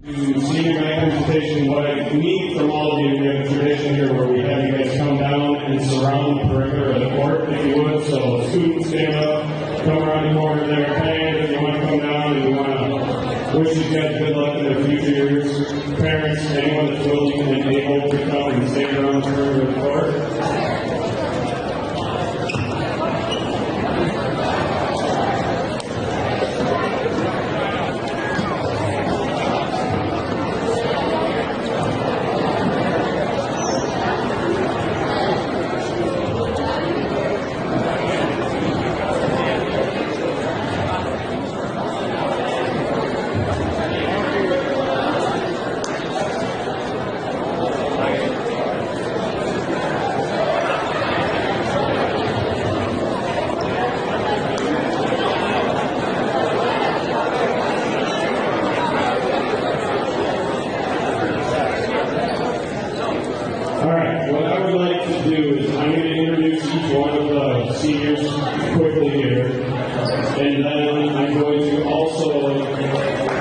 Senior night presentation. What I need from all of you, we have a tradition here where we have you guys come down and surround the perimeter of the court, if you would. So students stand up, come around the corner there, fans, if you want to come down and you want to wish these guys good luck in their future years. Parents, anyone that's willing and able to come and stand around the perimeter of the court. Seniors quickly here, and then I'm going to also,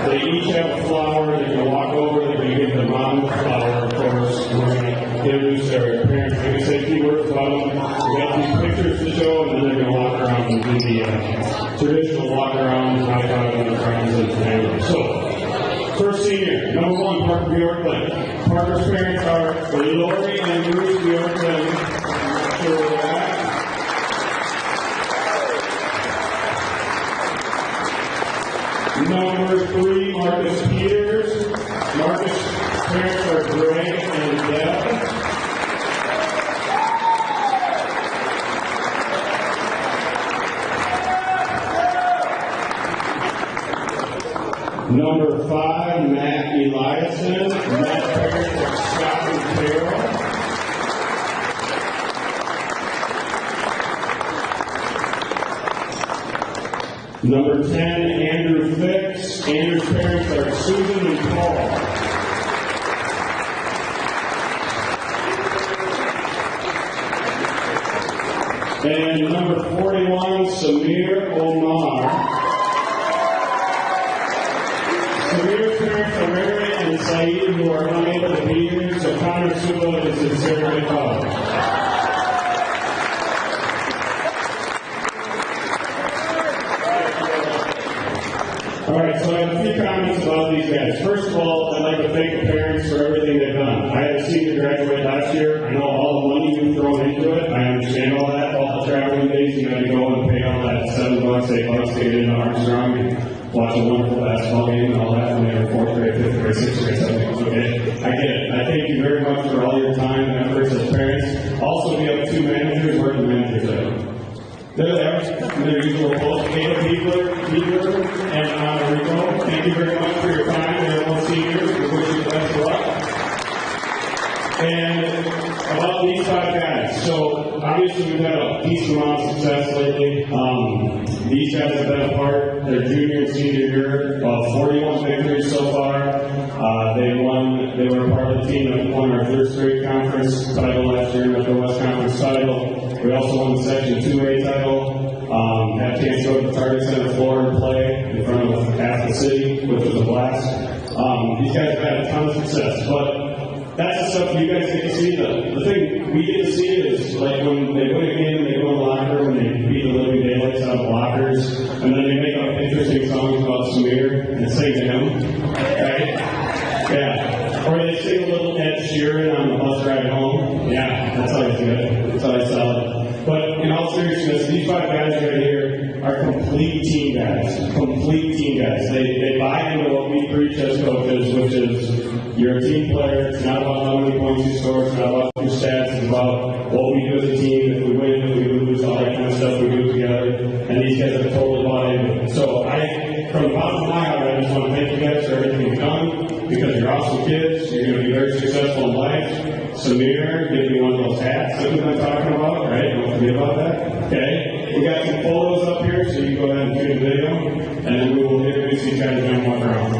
they each have a flower, they're going to walk over, they're going to give their mom a flower, of course, we're going to introduce their parents, they're going to say a few words about them, we got these pictures to show, and then they're going to walk around and do the traditional walk around, high five with their friends and family. So, first senior, number 1, Parker Bjorklund. Parker's parents are Lori and Bruce Bjorklund. I'm not sure where they're at. Number 3, Marcus Peters. Marcus' parents are Greg and Deb. Number 5, Matt Eliason. Matt's parents are Scott and Carol. Number 10, Andrew Fix. Andrew's parents are Susan and Paul. And number 41, Samir Omar. Samir's parents are Mary and Saeed, who are unable to be here, so Connor Sula is sincerely father. Alright, so I have a few comments about these guys. First of all, I'd like to thank the parents for everything they've done. I had a senior graduate last year. I know all the money you've thrown into it. I understand all that. All the traveling days you had to go and pay all that $7, $8 to get into Armstrong and watch a wonderful basketball game and all that when they were 4th grade, 5th grade, 6th grade, 7th grade. Okay, I get it. I thank you very much for all your time and efforts as parents. Also, we have 2 managers. Where are the managers at? They're there. Their usual folks, Kayla Beebler, and Rico. Thank you very much for your time. They're all seniors. We wish you the best of luck. And about these 5 guys. So, obviously, we've had a decent amount of success lately. These guys have been a part, their junior and senior year, 41 victories so far. They were a part of the team that won our 3rd straight conference title last year, Metro West Conference title. We also won the Section 2A title. Had a chance to go to the Target Center floor and play in front of half the city, which was a blast. These guys have had a ton of success, but that's the stuff you guys get to see. The thing we get to see is like when they win a game, they go in the locker room and they beat the living daylights out of lockers, and then they make up interesting songs about Samir and sing to him, right? Yeah. Or they sing a little Ed Sheeran on the bus ride home. Yeah, that's always good. That's always solid. But in all seriousness, these 5 guys right here are complete team guys. Complete team guys. They buy into what we preach as coaches, which is you're a team player. It's not about how many points you score. It's not about your stats. It's about what we do as a team. If we win, if we lose, all that kind of stuff we do together. And these guys are totally bought into it. So from the bottom of my heart, I just want to thank you guys for everything you've done, because you're awesome kids. You're going to be very successful in life. Samir, give me one of those hats that we've been talking about, right? Don't forget about that. Okay? We got some photos up here, so you go ahead and shoot a video, and then we will introduce each other and walk around.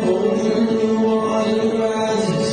Open the water rises.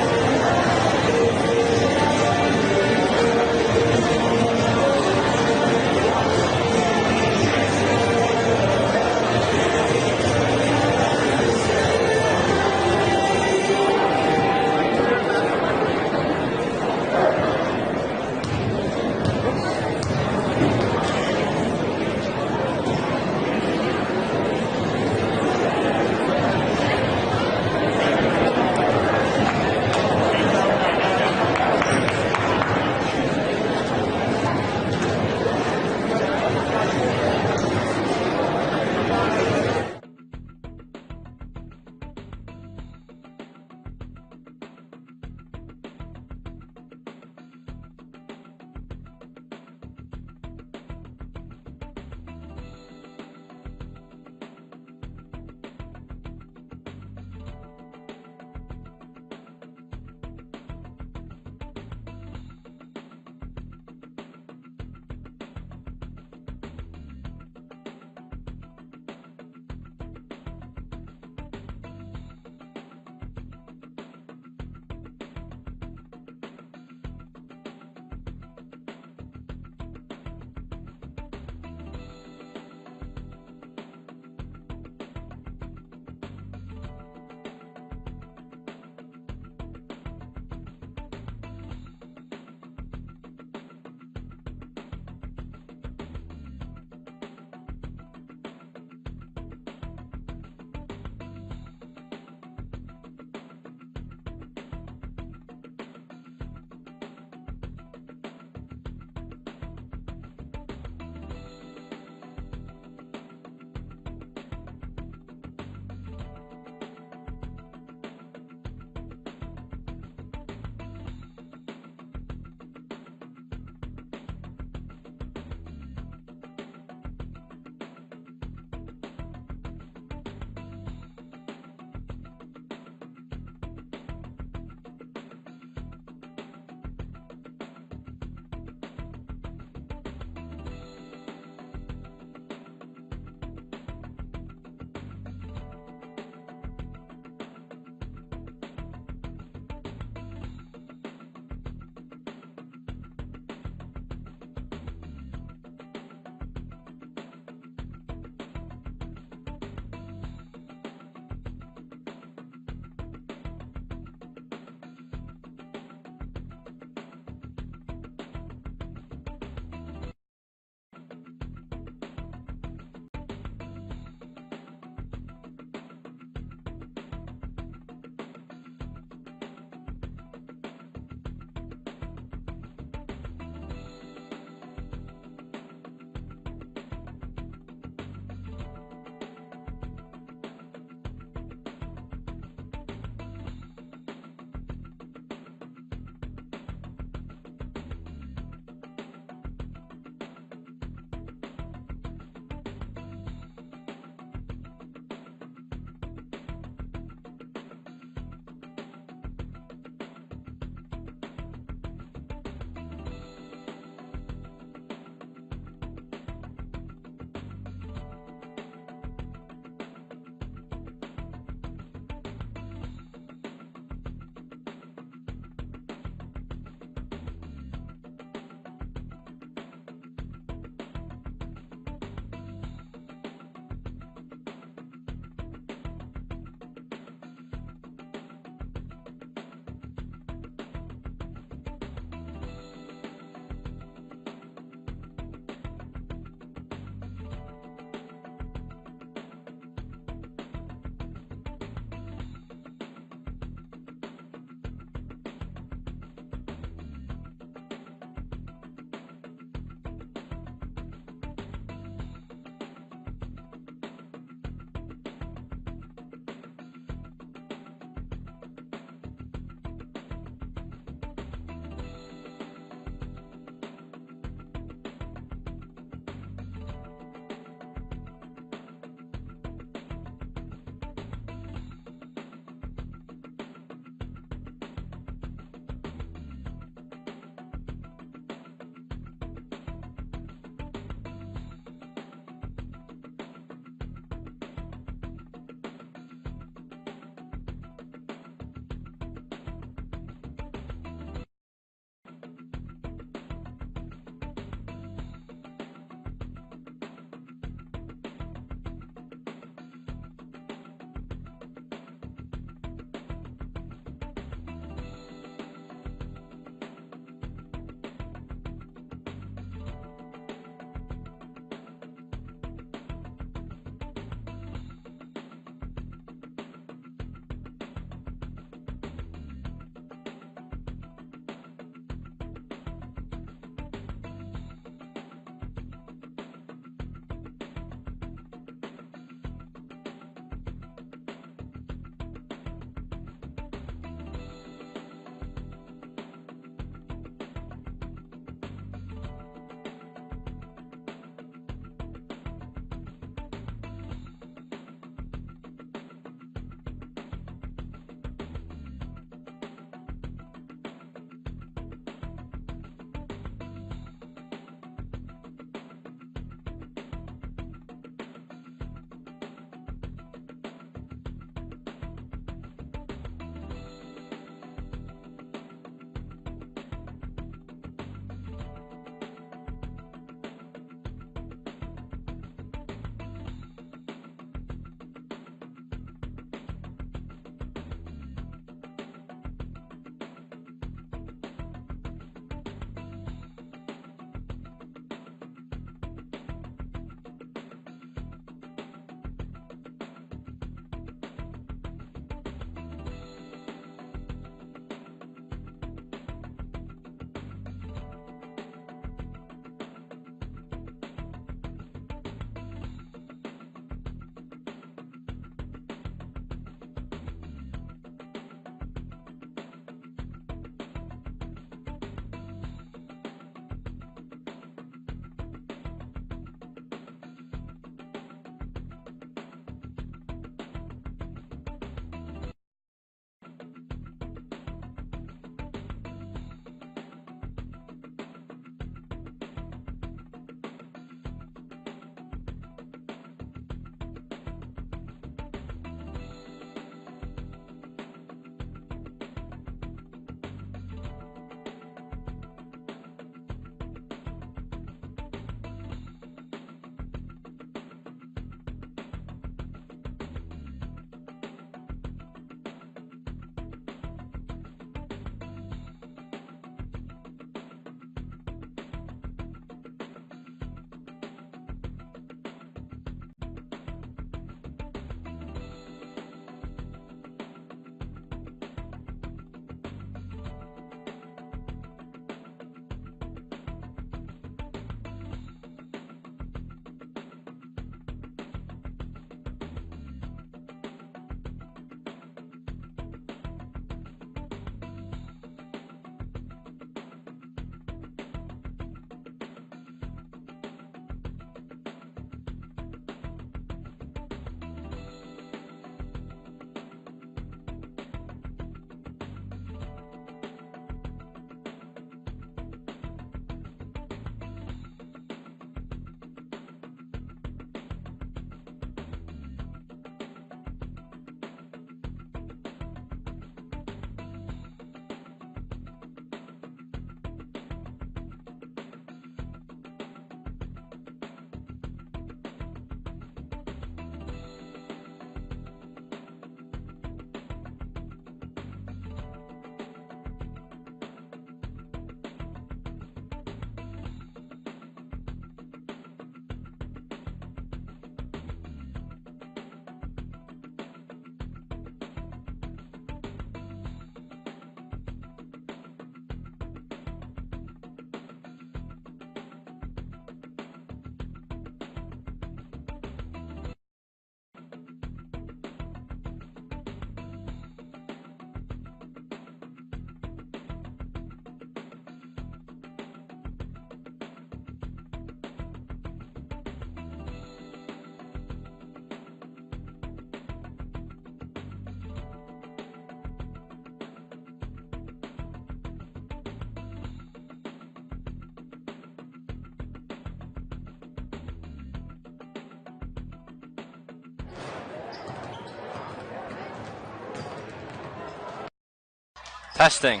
Testing.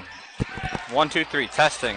1, 2, 3. Testing.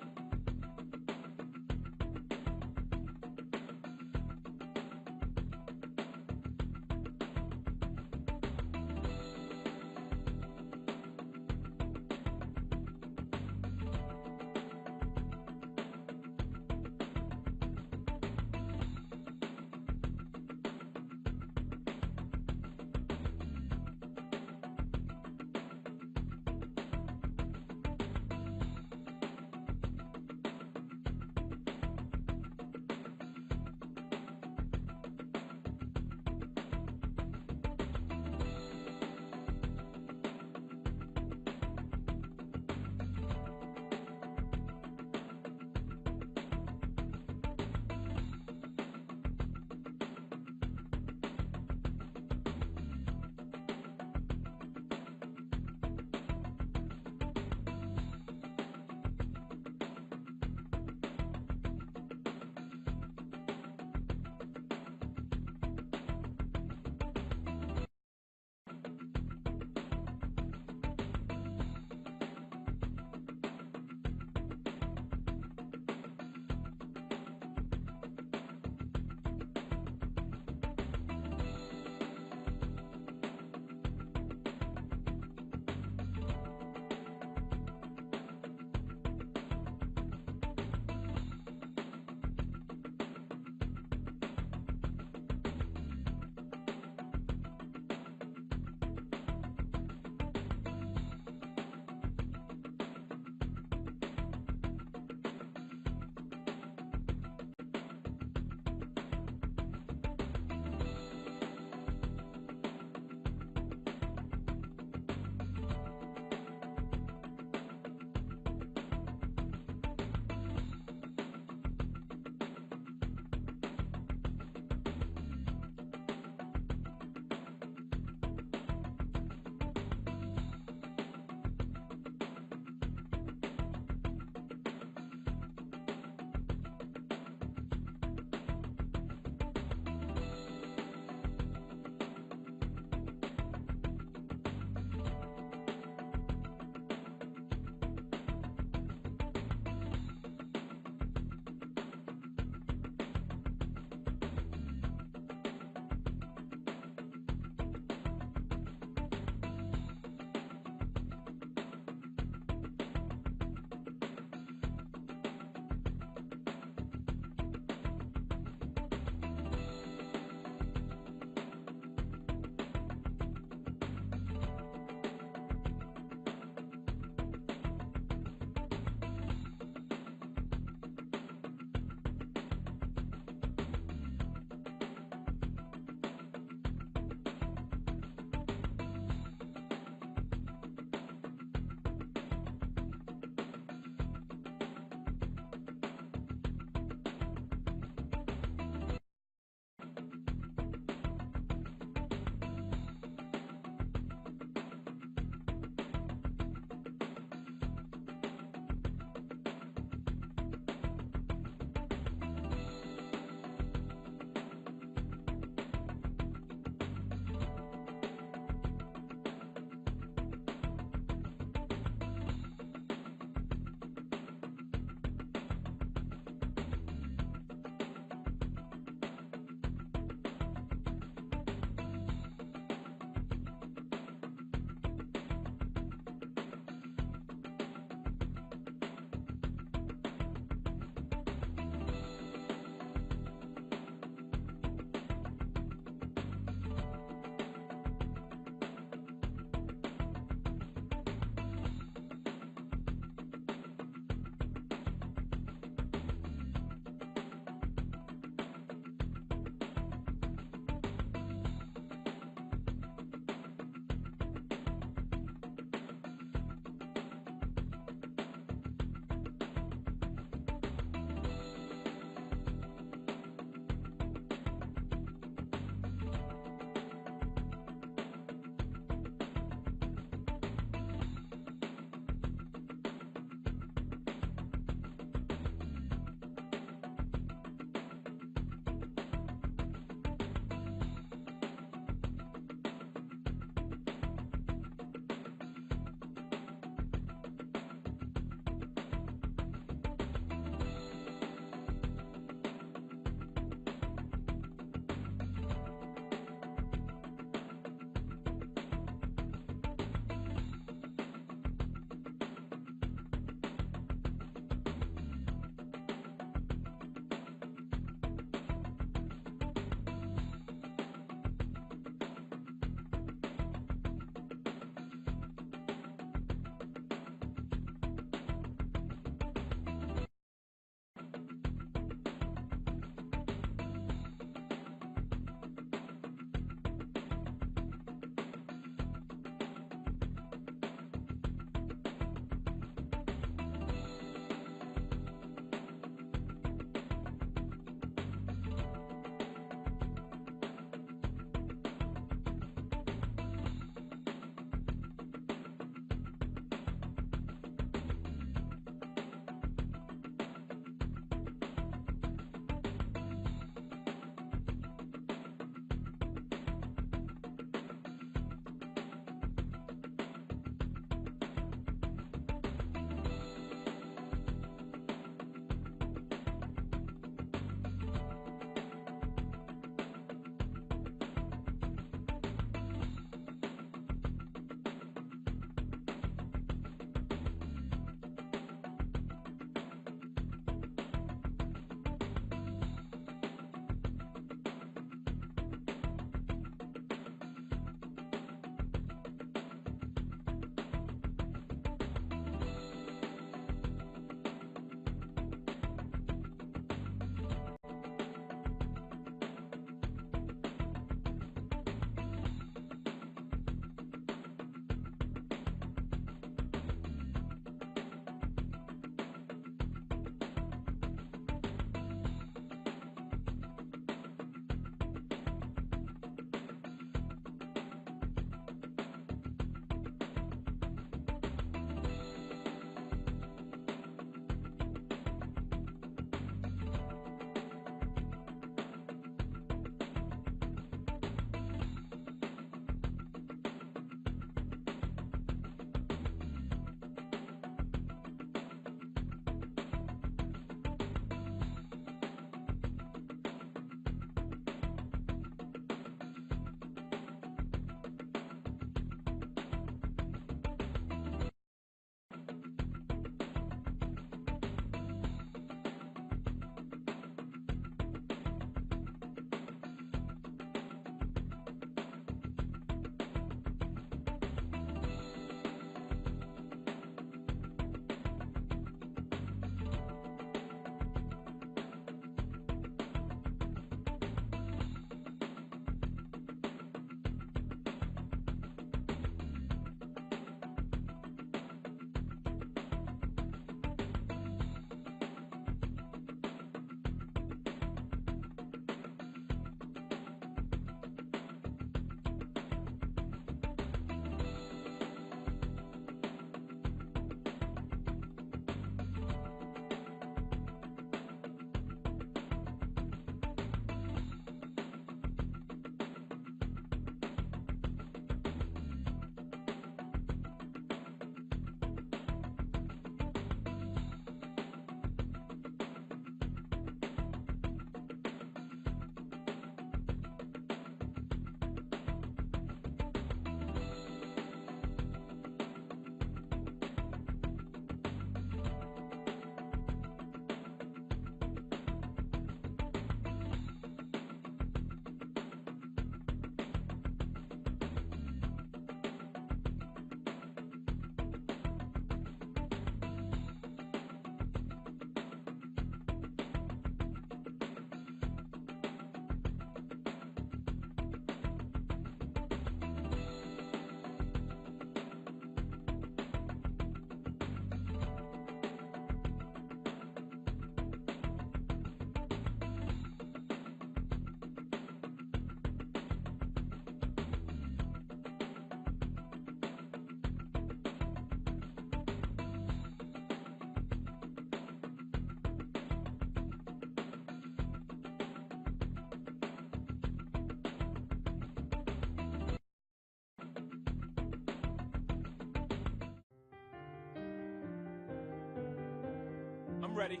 ready.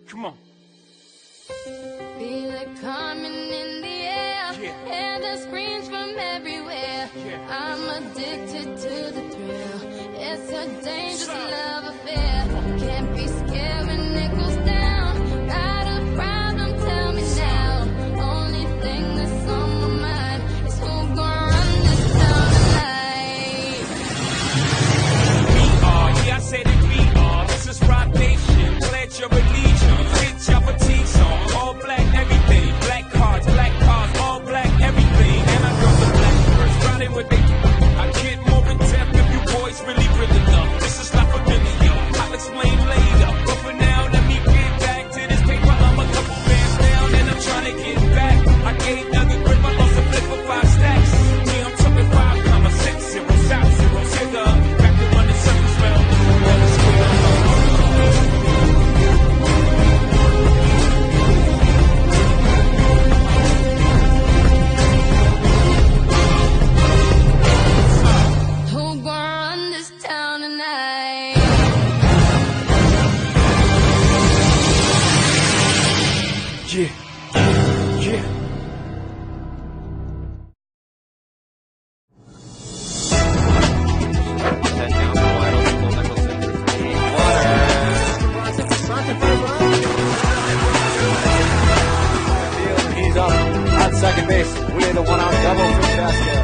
Come on. Feel it coming in the air, hear the screams from everywhere. I'm addicted to the thrill. It's a dangerous love affair. Can't be scared when it goes down. Got a problem, tell me now. Only thing that's on my mind is who gonna run this town tonight. We are, yeah, I said it, we are. This is Rock Nation. Pledge your allegiance. Hit your fatigue song. All black, everything. Black cars, all black, everything. And I drove the black first riding with they. I get more in depth if you boys really enough. This is not familiar. I'll explain later. But for now, let me get back to this paper. I'm a couple bands down and I'm trying to get back. I gave Nugget grip, I lost a flip for 5 stacks. Yeah, I'm talking 5,60, South 0, Zigga. Back to run the circus round. Who gonna run this town tonight? Yeah. He's up at second base with a one-out double for Chaska.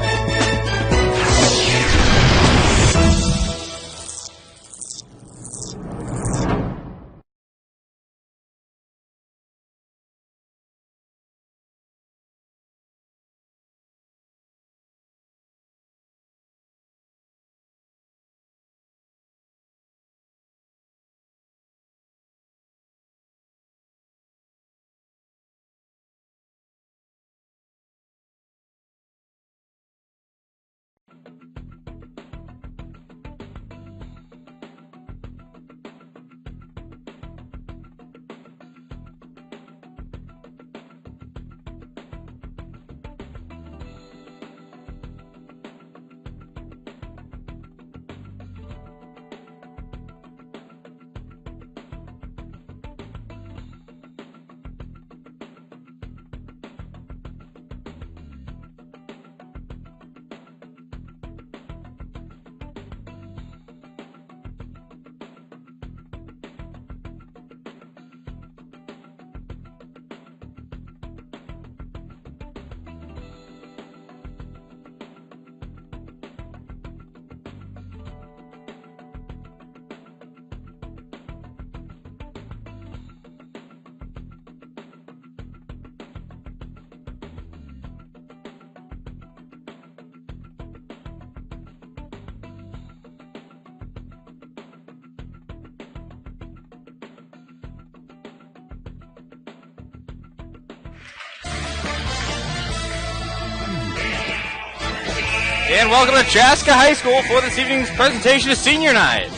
And welcome to Chaska High School for this evening's presentation of Senior Night.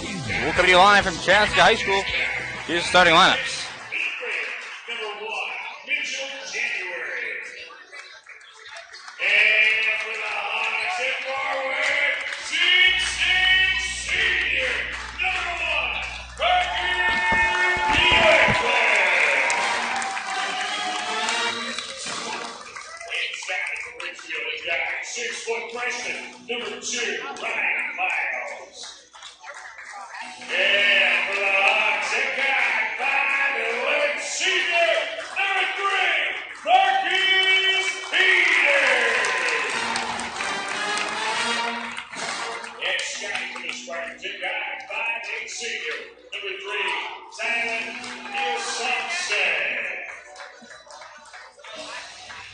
We'll come to you live from Chaska High School. Here's the starting lineups. Number 1, Mitchell January. And for the Hawks at forward, 6'6" senior. Number 1, Parker Inside for Richfield, we got 6-foot Preston. Number 2, Ryan Miles. And for the Hawks, they got 5'11" senior. Number 3, Marcus Peters. And Scotty for the Spartans, they got 5'8" senior. Number 3, Simon Nielsen.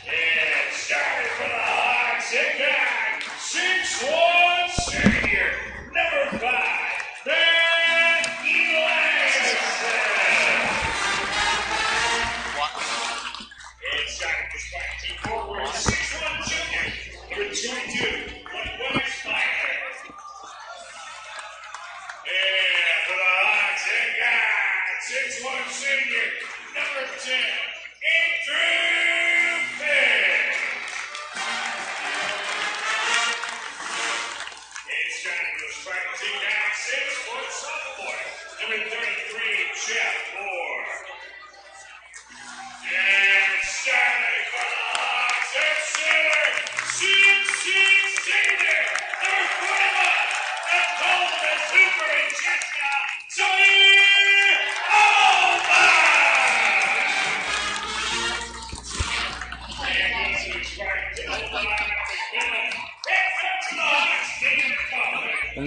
And Scotty for the Hawks, they got 6'1" senior. Number 5, Ben Elias. And Scotty for Spartans, forward, 6'1" junior. Number 22, West Fire. And for the Hawks, they got 6'1" senior. Number 10, Andrew Pitt.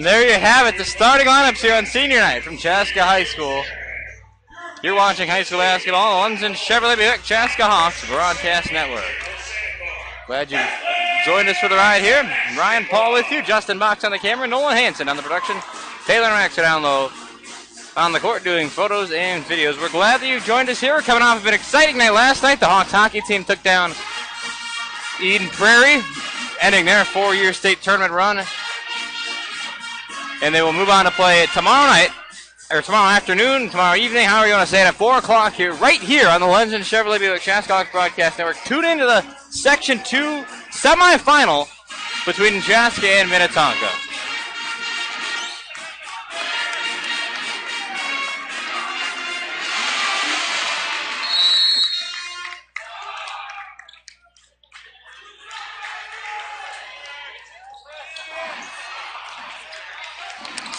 And there you have it, the starting lineups here on senior night from Chaska High School. You're watching high school basketball on London Chevrolet Buick Chaska Hawks Broadcast Network. Glad you joined us for the ride here. Ryan Paul with you, Justin Box on the camera, Nolan Hansen on the production, Taylor Max down low on the court doing photos and videos. We're glad that you joined us here. We're coming off of an exciting night last night. The Hawks hockey team took down Eden Prairie, ending their 4-year state tournament run. And they will move on to play tomorrow night, or tomorrow afternoon, tomorrow evening, however you want to say it, at 4 o'clock here, right here on the Legend Chevrolet Buick Chaska Hawks Broadcast Network. Tune into the Section 2 semifinal between Chaska and Minnetonka.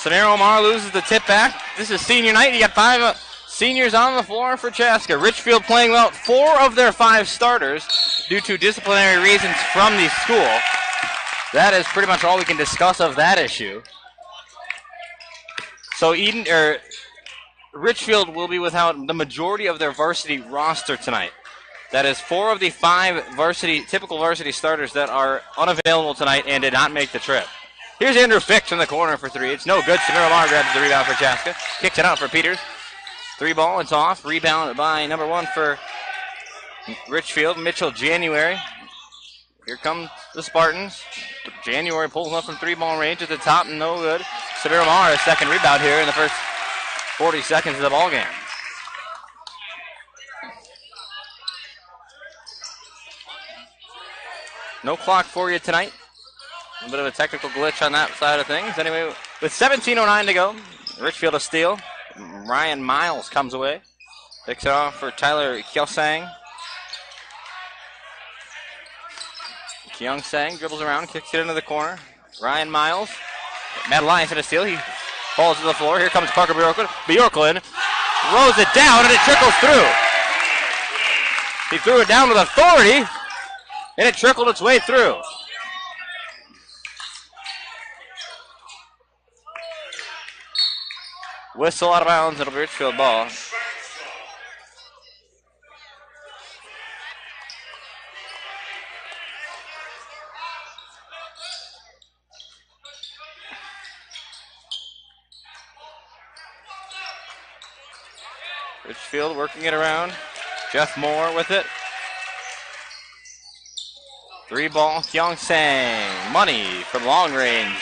Samir Omar loses the tip back. This is senior night. You got 5 seniors on the floor for Chaska. Richfield playing without 4 of their 5 starters due to disciplinary reasons from the school. That is pretty much all we can discuss of that issue. So Richfield will be without the majority of their varsity roster tonight. That is 4 of the 5 typical varsity starters that are unavailable tonight and did not make the trip. Here's Andrew Fix in the corner for 3. It's no good. Samir Omar grabs the rebound for Chaska. Kicks it out for Peters. 3 ball, it's off. Rebound by number 1 for Richfield, Mitchell January. Here come the Spartans. January pulls up from 3-ball range at the top, no good. Samir Omar, a second rebound here in the first 40 seconds of the ball game. No clock for you tonight. A bit of a technical glitch on that side of things. Anyway, with 17:09 to go, Richfield a steal. Ryan Miles comes away. Picks it off for Tyler Kyeosang. Kyeosang dribbles around, kicks it into the corner. Ryan Miles. Matt Elias in a steal. He falls to the floor. Here comes Parker Bjorklund. Bjorklund throws it down, and it trickles through. He threw it down with authority, and it trickled its way through. Whistle out of bounds. It'll be Richfield ball. Richfield working it around. Jeff Moore with it. 3 ball. Kyeosang. Money from long range.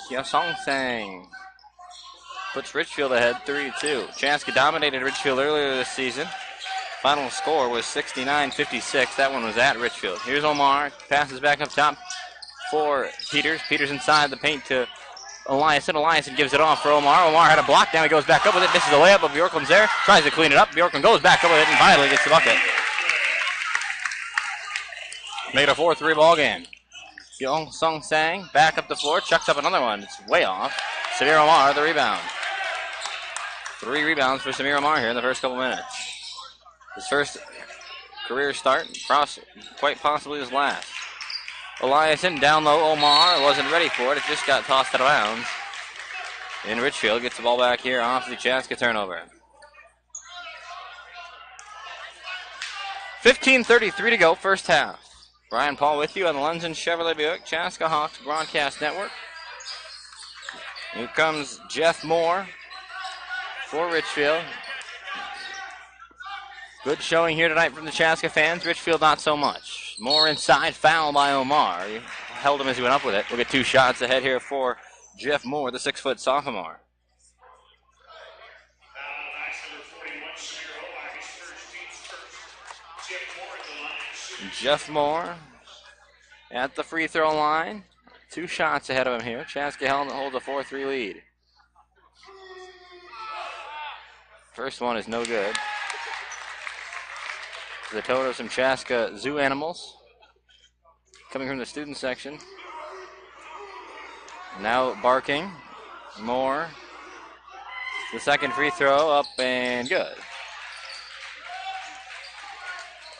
Kyeosang puts Richfield ahead 3-2. Chaska dominated Richfield earlier this season. Final score was 69-56. That one was at Richfield. Here's Omar. Passes back up top for Peters. Peters inside the paint to Elias. And Elias gives it off for Omar. Omar had a block down. He goes back up with it. Misses the layup, but Bjorklund's there. Tries to clean it up. Bjorklund goes back up with it and finally gets the bucket. Make it a 4-3 ball game. Kyeosang back up the floor, chucks up another one. It's way off. Samir Omar, the rebound. 3 rebounds for Samir Omar here in the first couple minutes. His first career start, quite possibly his last. Eliason down low. Omar wasn't ready for it. It just got tossed out of bounds. And Richfield gets the ball back here off the Chaska turnover. 15:33 to go, first half. Brian Paul with you on the London Chevrolet Buick Chaska Hawks Broadcast Network. Here comes Jeff Moore for Richfield. Good showing here tonight from the Chaska fans. Richfield not so much. Moore inside, foul by Omar. He held him as he went up with it. We'll get 2 shots ahead here for Jeff Moore, the 6-foot sophomore. Jeff Moore at the free throw line. 2 shots ahead of him here. Chaska holds a 4-3 lead. First one is no good. The total of some Chaska zoo animals coming from the student section. Now barking. Moore. The second free throw up and good.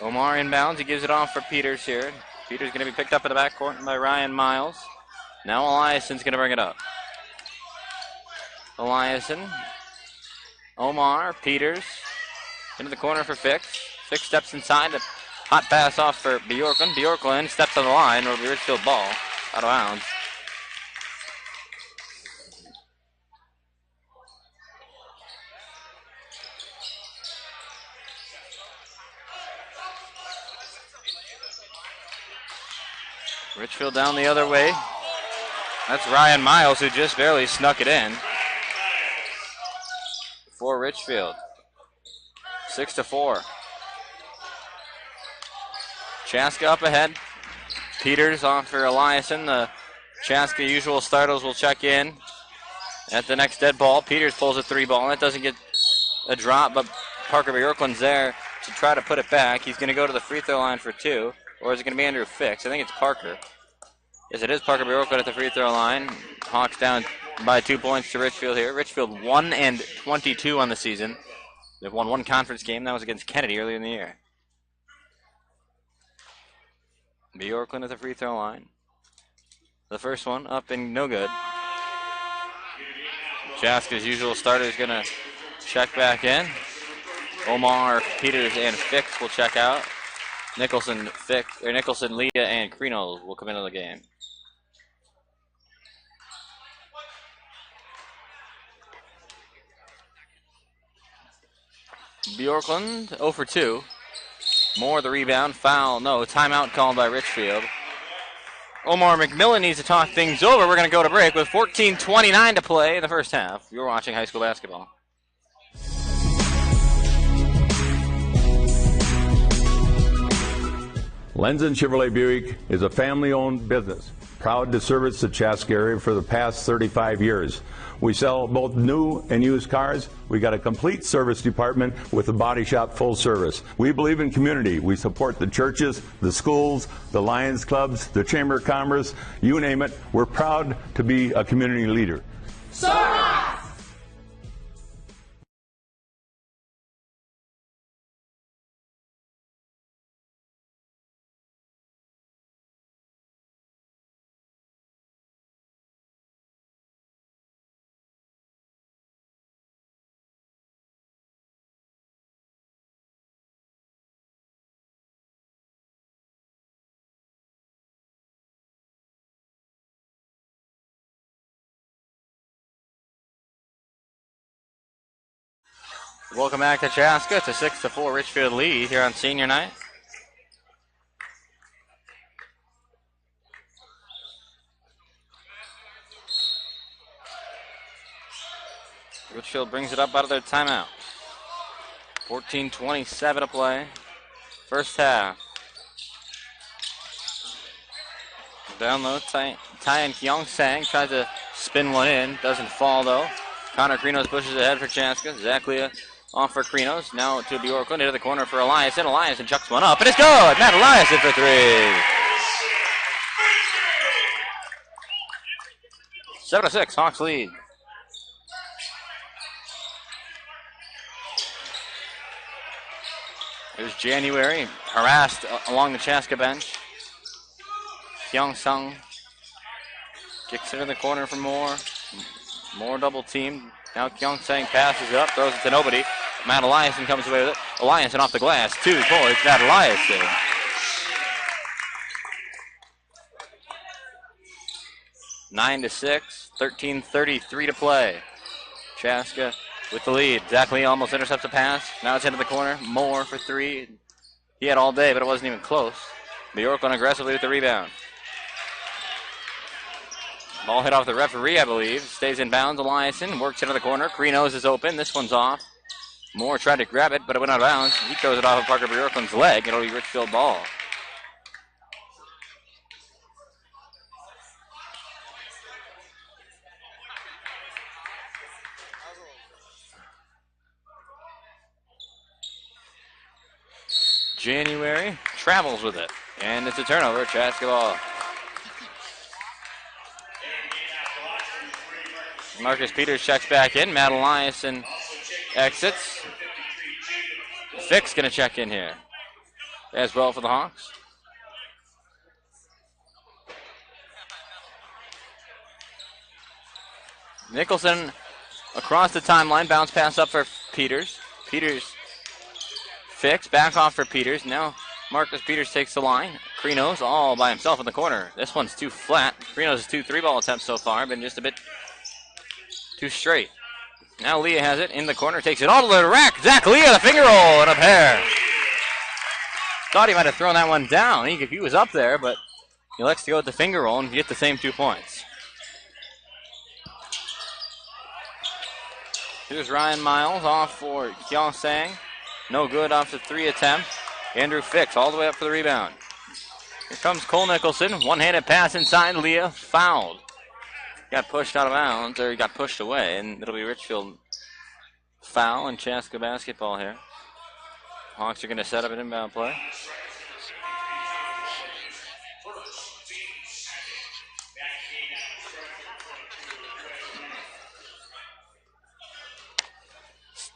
Omar inbounds. He gives it off for Peters here. Peters going to be picked up in the backcourt by Ryan Miles. Now Eliason's going to bring it up. Eliason, Omar, Peters, into the corner for Fix. Fix steps inside, a hot pass off for Bjorklund. Bjorklund steps on the line, it'll be Richfield ball, out of bounds. Richfield down the other way. That's Ryan Miles who just barely snuck it in for Richfield. 6-4. Chaska up ahead. Peters on for Eliason. The Chaska usual starters will check in at the next dead ball. Peters pulls a 3 ball. That doesn't get a drop, but Parker Bjorklund's there to try to put it back. He's going to go to the free throw line for 2. Or is it going to be Andrew Fix? I think it's Parker. Yes, it is Parker Bjorklund at the free throw line. Hawks down by 2 points to Richfield here. Richfield 1-22 on the season. They've won 1 conference game. That was against Kennedy earlier in the year. Bjorklund at the free throw line. The first one up and no good. Chaska's usual starter is going to check back in. Omar, Peters, and Fix will check out. Nicholson, Leah, and Crino will come into the game. Bjorklund 0 for 2. Moore the rebound, foul, no, timeout called by Richfield. Omar McMillan needs to talk things over. We're going to go to break with 14:29 to play in the first half. You're watching high school basketball. Lenzen Chevrolet Buick is a family-owned business, proud to service the Chaska area for the past 35 years. We sell both new and used cars. We got a complete service department with a body shop full service. We believe in community. We support the churches, the schools, the Lions clubs, the Chamber of Commerce, you name it. We're proud to be a community leader. Welcome back to Chaska. It's a 6-4 Richfield lead here on senior night. Richfield brings it up out of their timeout. 14:27 to play. First half. Down low, Tyan Kyung Sang tries to spin one in. Doesn't fall though. Connor Krinos pushes ahead for Chaska. Zach Leah off for Krinos. Now to Bjorklund into the corner for Eliason. Eliason chucks one up, and it's good. Matt Eliason for 3. 7-6, Hawks lead. Here's January, harassed along the Chaska bench. Kyung Sung kicks it in the corner for Moore. Moore double teamed. Now Kyung Sang passes it up, throws it to nobody. Matt Eliason comes away with it. Eliason off the glass. 2 points. Matt Eliason. Nine to 6. 13:33 to play. Chaska with the lead. Zach Lee almost intercepts a pass. Now it's into the corner. Moore for 3. He had all day, but it wasn't even close. Bjorklund aggressively with the rebound. Ball hit off the referee, I believe. Stays in bounds. Eliason works into the corner. Krinos is open. This one's off. Moore tried to grab it, but it went out of bounds. He throws it off of Parker Bjorklund's leg. It'll be Richfield ball. January travels with it. And it's a turnover. Chaska ball. Marcus Peters checks back in. Matt Eliason exits. Fick's going to check in here as well for the Hawks. Nicholson across the timeline. Bounce pass up for Peters. Peters fix. Back off for Peters. Now Marcus Peters takes the line. Krinos all by himself in the corner. This one's too flat. Krinos has 2 3-ball attempts so far. Been just a bit too straight. Now Leah has it in the corner. Takes it all to the rack. Zach Leah, the finger roll and a pair. Thought he might have thrown that one down. He was up there, but he likes to go with the finger roll and get the same 2 points. Here's Ryan Miles off for Gyeongsang. No good off the 3 attempt. Andrew Fix all the way up for the rebound. Here comes Cole Nicholson. One-handed pass inside. Leah fouled. Got pushed out of bounds, or he got pushed away, and it'll be Richfield foul and Chaska basketball here. Hawks are going to set up an inbound play.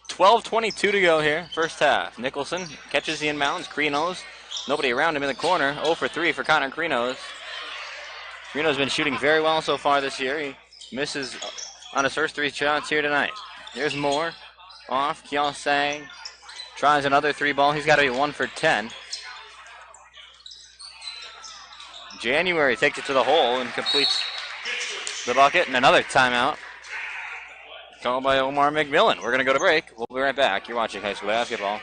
.12:22 to go here, first half. Nicholson catches the inbounds. Krinos, nobody around him in the corner. 0 for 3 for Connor Krinos. Krinos been shooting very well so far this year. He misses on his first 3 shots here tonight. Here's Moore off. Gyeongsang tries another 3-ball. He's got to be 1 for 10. January takes it to the hole and completes the bucket, and another timeout called by Omar McMillan. We're going to go to break. We'll be right back. You're watching high school basketball.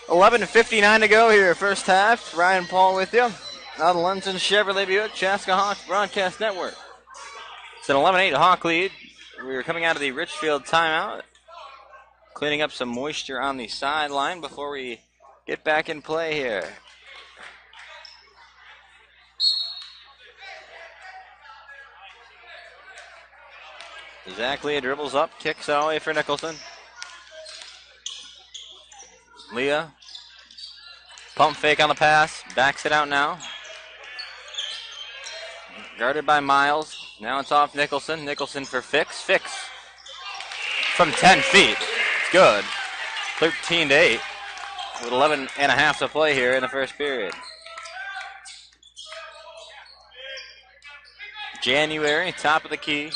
.11:59 to go here, first half. Ryan Paul with you on Lunson Chevrolet Buick Chaska Hawks Broadcast Network. It's an 11-8 Hawk lead. We're coming out of the Richfield timeout, cleaning up some moisture on the sideline before we get back in play here. Zach Leah dribbles up, kicks it away for Nicholson. Leah, pump fake on the pass, backs it out now. Guarded by Miles. Now it's off Nicholson. Nicholson for Fix. Fix from 10 feet. It's good. 13-8 with 11 and a half to play here in the first period. January, top of the key.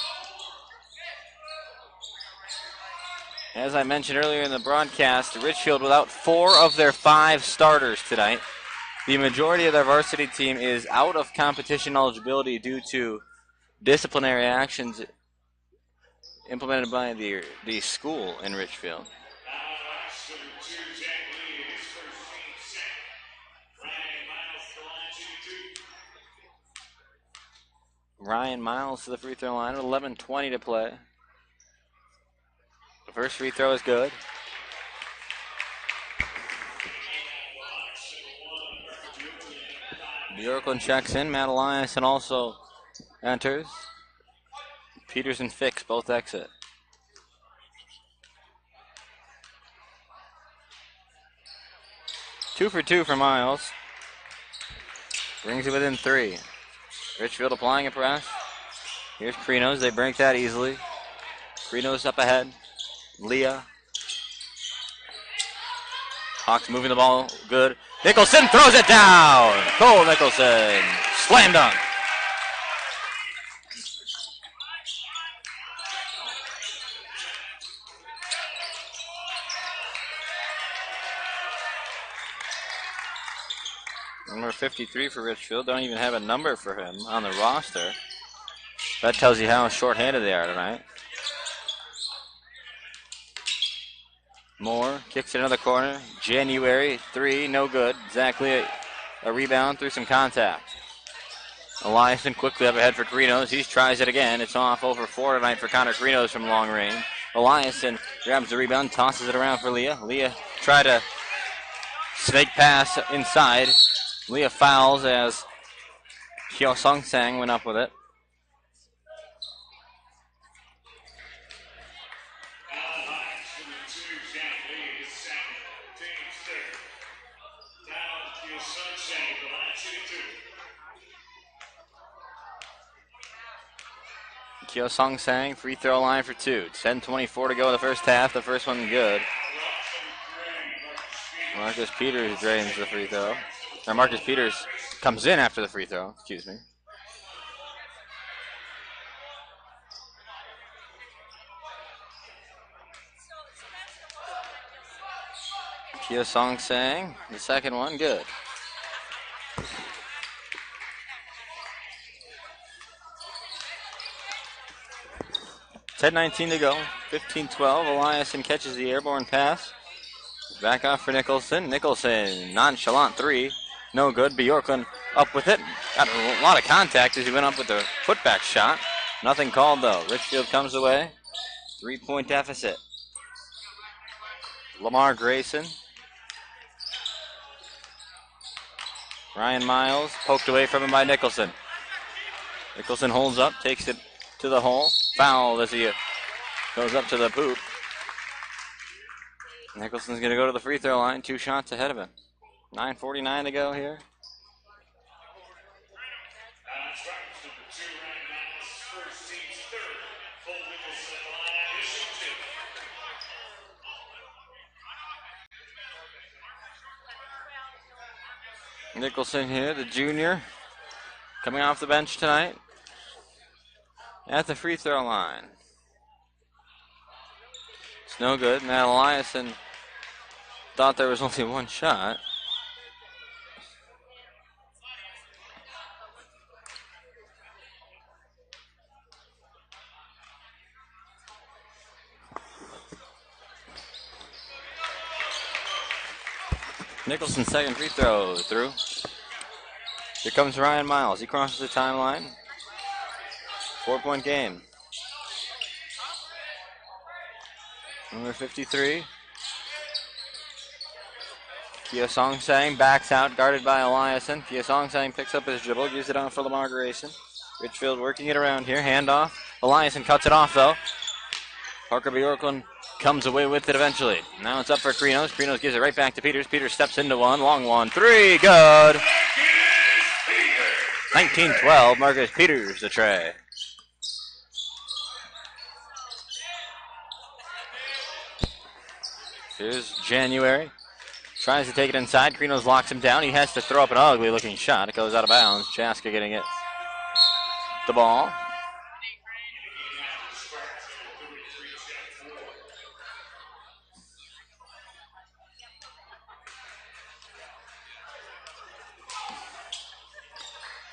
As I mentioned earlier in the broadcast, Richfield without 4 of their 5 starters tonight. The majority of their varsity team is out of competition eligibility due to disciplinary actions implemented by the school in Richfield. Ryan Miles to the free throw line with 11:20 to play. The first free throw is good. Bjorklund checks in. Matt Eliason also enters. Peters and Fix both exit. Two for 2 for Miles. Brings it within 3. Richfield applying a press. Here's Krinos. They break that easily. Krinos up ahead. Leah. Hawks moving the ball good. Nicholson throws it down. Cole Nicholson. Slam dunk. Number 53 for Richfield. Don't even have a number for him on the roster. That tells you how short-handed they are tonight. Moore kicks it into the corner. January, 3, no good. Zach Lee, a rebound through some contact. Eliason quickly up ahead for Krinos. He tries it again. It's off over 4 tonight for Connor Krinos from long range. Eliason grabs the rebound, tosses it around for Leah. Leah tried to snake pass inside. Leah fouls as Kyo Sung Sang went up with it. Kyo Sung Sang, free throw line for two. 10:24 to go in the first half. The first one good. Marcus Peters drains the free throw. Or Marcus Peters comes in after the free throw, excuse me. Kyo Sung Sang, the second one good. 10:19 to go. 15-12. Eliason catches the airborne pass. Back off for Nicholson. Nicholson, nonchalant three. No good. Bjorklund up with it. Got a lot of contact as he went up with the putback shot. Nothing called though. Richfield comes away. 3-point deficit. Lamar Grayson. Ryan Miles poked away from him by Nicholson. Nicholson holds up, takes it to the hole. Foul as he goes up to the poop. Nicholson's going to go to the free throw line. 2 shots ahead of him. 9:49 to go here. Nicholson here, the junior, coming off the bench tonight at the free throw line. It's no good. Matt Eliason thought there was only one shot. Nicholson's second free throw through. Here comes Ryan Miles. He crosses the timeline. 4-point game. Number 53. Kyo Song Sang backs out, guarded by Eliason. Kyo Song Sang picks up his dribble, gives it on for Lamar Grayson. Richfield working it around here. Handoff. Eliason cuts it off though. Parker Bjorklund comes away with it eventually. Now it's up for Krinos. Krinos gives it right back to Peters. Peters steps into one. Long one. 3. Good. 19-12. Marcus Peters the tray. Here's January. Tries to take it inside. Krinos locks him down. He has to throw up an ugly looking shot. It goes out of bounds. Chaska getting it. The ball.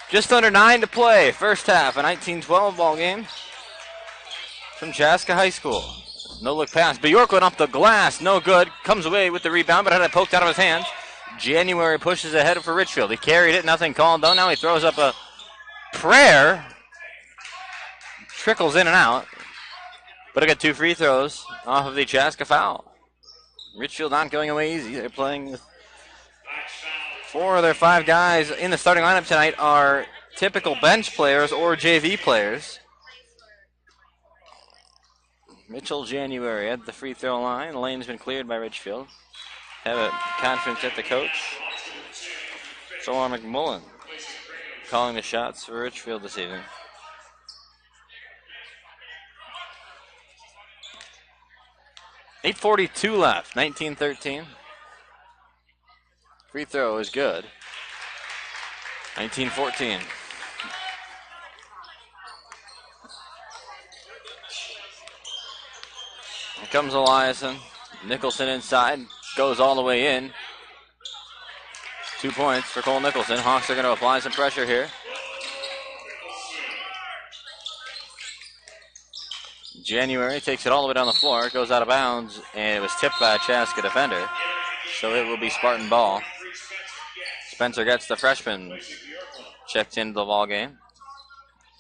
Just under 9 to play. First half, a 19-12 ball game from Chaska High School. No look pass. Bjorklund up the glass. No good. Comes away with the rebound, but had it poked out of his hands. January pushes ahead for Richfield. He carried it. Nothing called, though. Now he throws up a prayer. Trickles in and out. But I got 2 free throws off of the Chaska foul. Richfield not going away easy. They're playing with 4 of their 5 guys in the starting lineup tonight are typical bench players or JV players. Mitchell January at the free throw line. The lane's been cleared by Richfield. Have a confidence at the coach. Solar McMullen calling the shots for Richfield this evening. .8:42 left, 19-13. Free throw is good. 19-14. Here comes Eliason. Nicholson inside. Goes all the way in. 2 points for Cole Nicholson. Hawks are going to apply some pressure here. January takes it all the way down the floor. It goes out of bounds, and it was tipped by a Chaska defender. So it will be Spartan ball. Spencer gets the freshman checked into the ball game.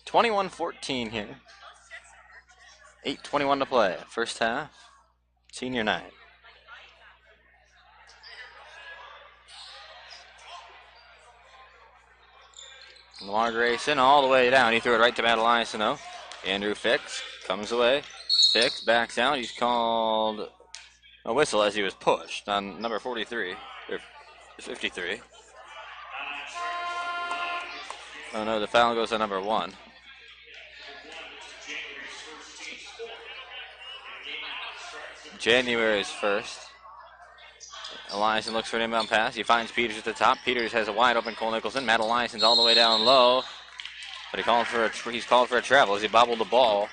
21-14 here. 8:21 to play. First half. Senior night. Lamar Grayson all the way down. He threw it right to Matt Eliason, though. Andrew Fix comes away. Fix backs out. He's called a whistle as he was pushed on number 43, or 53. Oh no, the foul goes to number 1. January's first. Eliason looks for an inbound pass. He finds Peters at the top. Peters has a wide open Cole Nicholson. Matt Eliason's all the way down low, but he's called for a travel as he bobbled the ball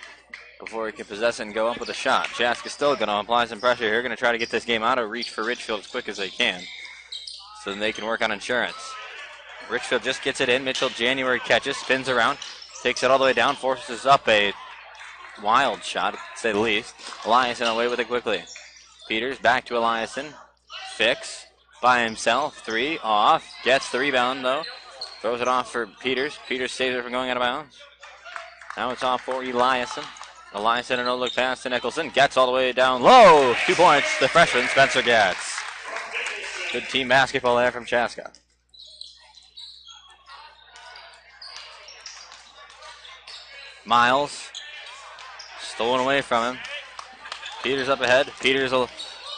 before he can possess it and go up with a shot. Chaska's still going to apply some pressure here. Going to try to get this game out of reach for Richfield as quick as they can, so then they can work on insurance. Richfield just gets it in. Mitchell January catches, spins around, takes it all the way down, forces up a wild shot, to say the least. Eliason away with it quickly. Peters back to Eliason. Fix by himself. 3 off. Gets the rebound, though. Throws it off for Peters. Peters saves it from going out of bounds. Now it's off for Eliason. Eliason, a no-look pass to Nicholson. Gets all the way down low. 2 points. The freshman, Spencer Getz. Good team basketball there from Chaska. Miles. Stolen away from him. Peters up ahead. Peters will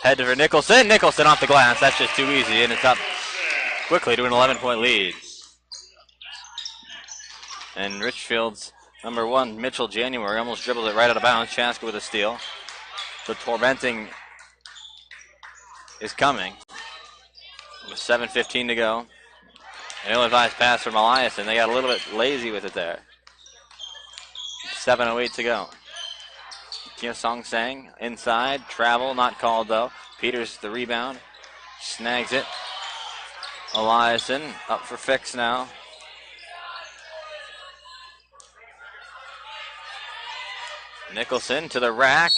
head for Nicholson. Nicholson off the glass. That's just too easy, and it's up quickly to an 11-point lead. And Richfield's number 1, Mitchell January, almost dribbled it right out of bounds. Chaska with a steal. The tormenting is coming with 7:15 to go. An ill-advised pass from Eliason. They got a little bit lazy with it there. 7:08 to go. Kia Song Sang inside. Travel, not called though. Peters the rebound. Snags it. Eliason up for Fix now. Nicholson to the rack.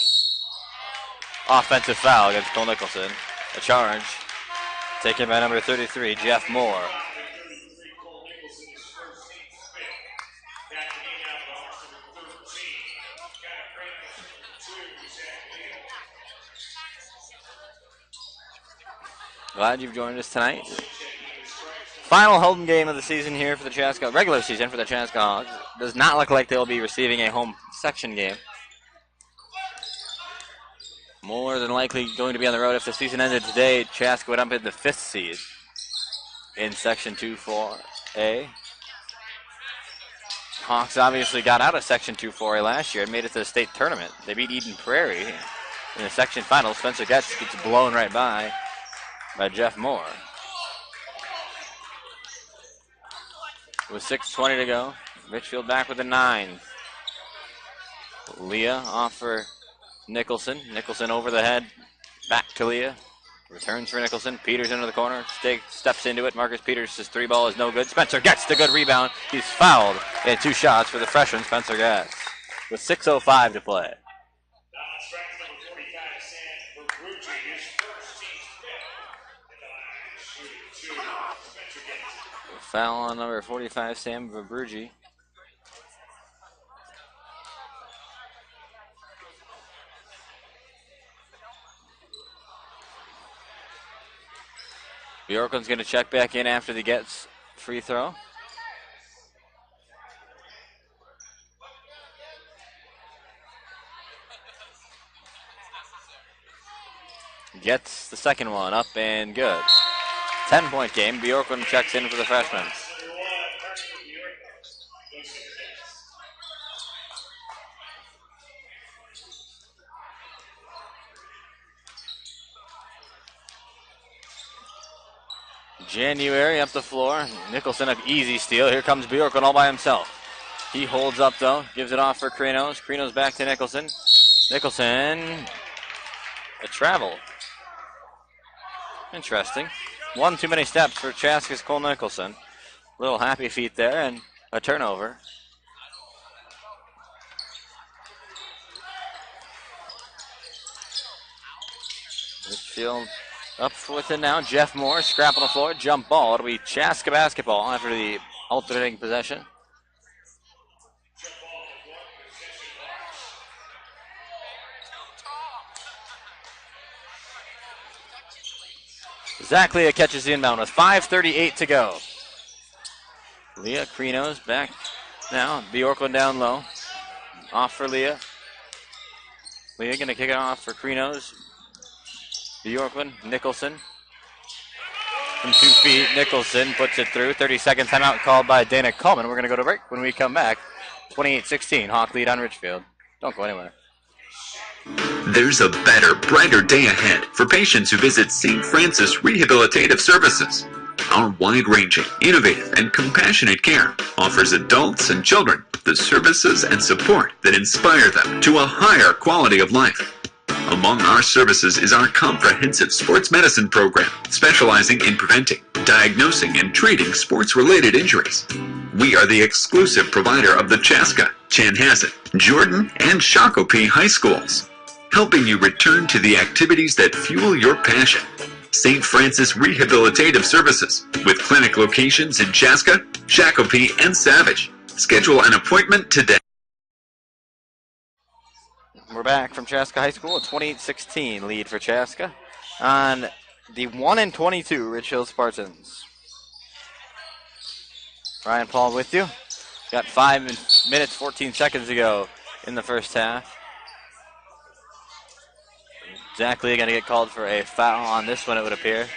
Offensive foul against Cole Nicholson. A charge taken by number 33, Jeff Moore. Glad you've joined us tonight. Final home game of the season here for the Chaska, regular season for the Chaska Hogs. Does not look like they'll be receiving a home section game. More than likely going to be on the road. If the season ended today, Chaska would up in the 5th seed in Section 2-4A. Hawks obviously got out of Section 2-4A last year and made it to the state tournament. They beat Eden Prairie in the section final. Spencer Getz gets blown right by Jeff Moore. With 6:20 to go, Richfield back with a 9. Leah off for Nicholson. Nicholson over the head, back to Leah. Returns for Nicholson. Peters into the corner, steps into it. Marcus Peters' 3 ball is no good. Spencer Getz the good rebound. He's fouled and 2 shots for the freshman Spencer Getz with 6:05 to play. Foul on number 45, Sam Vabrugi. Bjorklund's going to check back in after the Getz free throw. Gets the second one up and good. 10-point game. Bjorklund checks in for the freshman. January up the floor. Nicholson up easy steal. Here comes Bjorklund all by himself. He holds up though. Gives it off for Krenos. Krenos back to Nicholson. Nicholson. A travel. Interesting. One too many steps for Chaska's Cole Nicholson. Little happy feet there and a turnover. Richfield up with it now. Jeff Moore, scrap on the floor, jump ball. It'll be Chaska basketball after the alternating possession. Zach Leah catches the inbound with 5:38 to go. Leah Krinos back now. Bjorklund down low. Off for Leah. Leah going to kick it off for Krinos. Bjorklund, Nicholson. From 2 feet, Nicholson puts it through. 30-second timeout called by Dana Coleman. We're going to go to break. When we come back, 28-16, Hawk lead on Richfield. Don't go anywhere. There's a better, brighter day ahead for patients who visit St. Francis Rehabilitative Services. Our wide-ranging, innovative, and compassionate care offers adults and children the services and support that inspire them to a higher quality of life. Among our services is our comprehensive sports medicine program, specializing in preventing, diagnosing, and treating sports-related injuries. We are the exclusive provider of the Chaska, Chanhassen, Jordan, and Shakopee high schools, helping you return to the activities that fuel your passion. St. Francis Rehabilitative Services, with clinic locations in Chaska, Shakopee, and Savage. Schedule an appointment today. We're back from Chaska High School. A 28-16 lead for Chaska on the 1-22 Richfield Spartans. Ryan Paul with you. Got 5 minutes, 14 seconds to go in the first half. Zach Lee going to get called for a foul on this one, it would appear.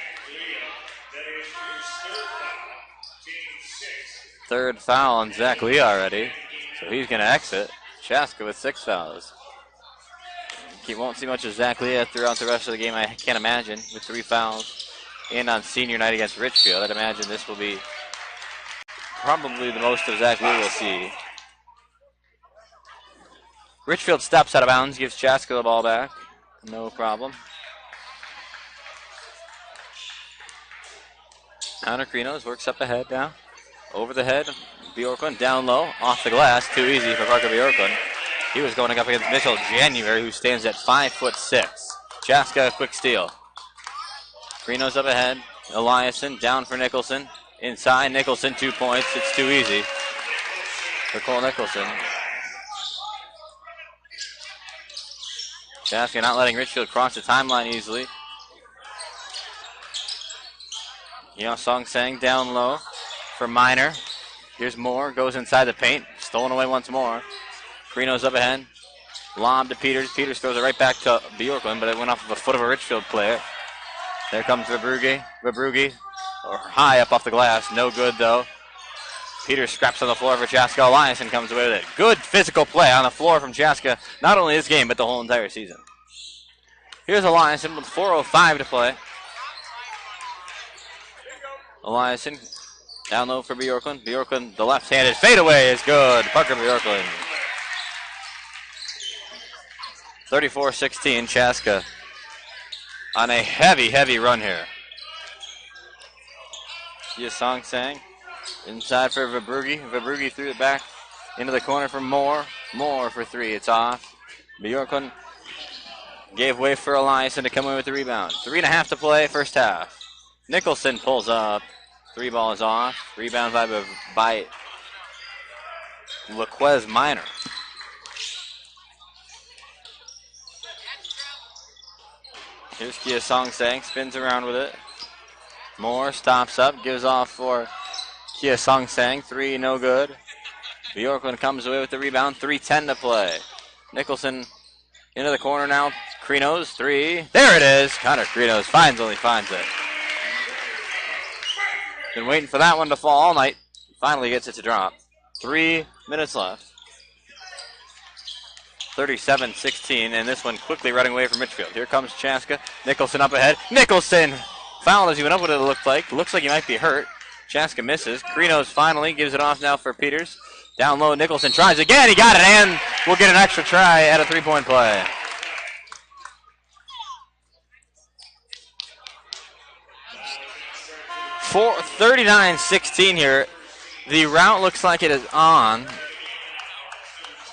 Third foul on Zach Lee already. So he's going to exit. Chaska with 6 fouls. You won't see much of Zach Lee throughout the rest of the game, I can't imagine, with 3 fouls. And on senior night against Richfield, I'd imagine this will be probably the most of Zach Lee we'll see. Richfield steps out of bounds, gives Chaska the ball back. No problem. Connor Krinos works up ahead now. Over the head, Bjorklund down low, off the glass. Too easy for Parker Bjorklund. He was going up against Mitchell January, who stands at 5'6". Chaska, quick steal. Krinos up ahead. Eliason down for Nicholson. Inside, Nicholson, 2 points. It's too easy for Cole Nicholson. Chaska not letting Richfield cross the timeline easily. Song Sang down low for Minor. Here's Moore, goes inside the paint. Stolen away once more. Krinos up ahead. Lob to Peters. Peters throws it right back to Bjorklund, but it went off of a foot of a Richfield player. There comes Verbrugi. Verbrugi, or high up off the glass. No good, though. Peters scraps on the floor for Chaska. Eliason comes away with it. Good physical play on the floor from Chaska, not only this game, but the whole entire season. Here's Eliason with 4:05 to play. Eliason down low for Bjorklund. Bjorklund, the left-handed fadeaway is good. Parker Bjorklund. 34-16, Chaska on a heavy run here. Song Sang inside for Verbrugi. Verbrugi threw it back into the corner for Moore. Moore for 3. It's off. Bjorklund gave way for Eliason to come away with the rebound. 3.5 to play, first half. Nicholson pulls up. 3 ball is off. Rebound by Laquez Minor. Here's Song Sang, spins around with it. Moore stops up, gives off for Song Sang. 3, no good. Bjorklund comes away with the rebound. 3:10 to play. Nicholson into the corner now. Krinos, 3. There it is. Connor Krinos finally finds it. Been waiting for that one to fall all night. Finally gets it to drop. 3 minutes left. 37-16, and this one quickly running away from Richfield. Here comes Chaska. Nicholson up ahead. Nicholson fouled as he went up with it, looked like. Looks like he might be hurt. Chaska misses. Krinos finally gives it off now for Peters. Down low, Nicholson tries again. He got it, and we'll get an extra try at a 3-point play. For 39-16 here. The route looks like it is on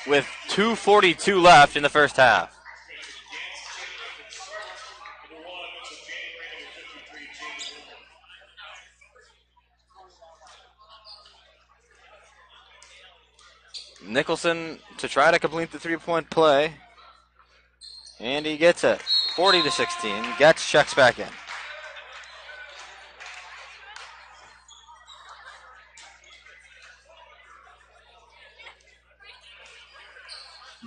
with 2:42 left in the first half. Nicholson to try to complete the 3-point play. And he gets it. 40-16. Getz checks back in.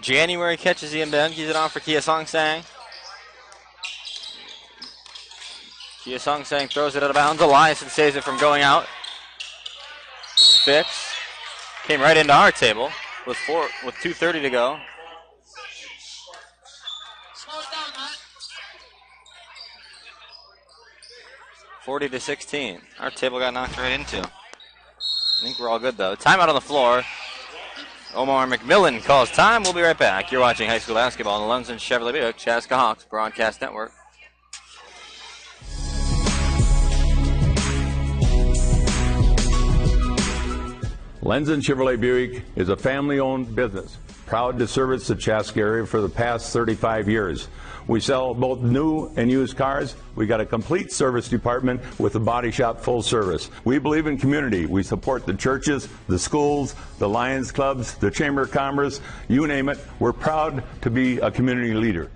January catches the inbound, keeps it on for Kia Song-sang. Kia Song-sang throws it out of bounds. Eliason saves it from going out. Fix came right into our table with 2:30 to go. Slow it down, Matt. 40-16. Our table got knocked right into. I think we're all good though. Timeout on the floor. Omar McMillan calls time. We'll be right back. You're watching high school basketball on the Lenzen Chevrolet Buick Chaska Hawks Broadcast Network. Lenzen Chevrolet Buick is a family-owned business, proud to service the Chaska area for the past 35 years. We sell both new and used cars. We got a complete service department with a body shop full service. We believe in community. We support the churches, the schools, the Lions clubs, the Chamber of Commerce, you name it. We're proud to be a community leader.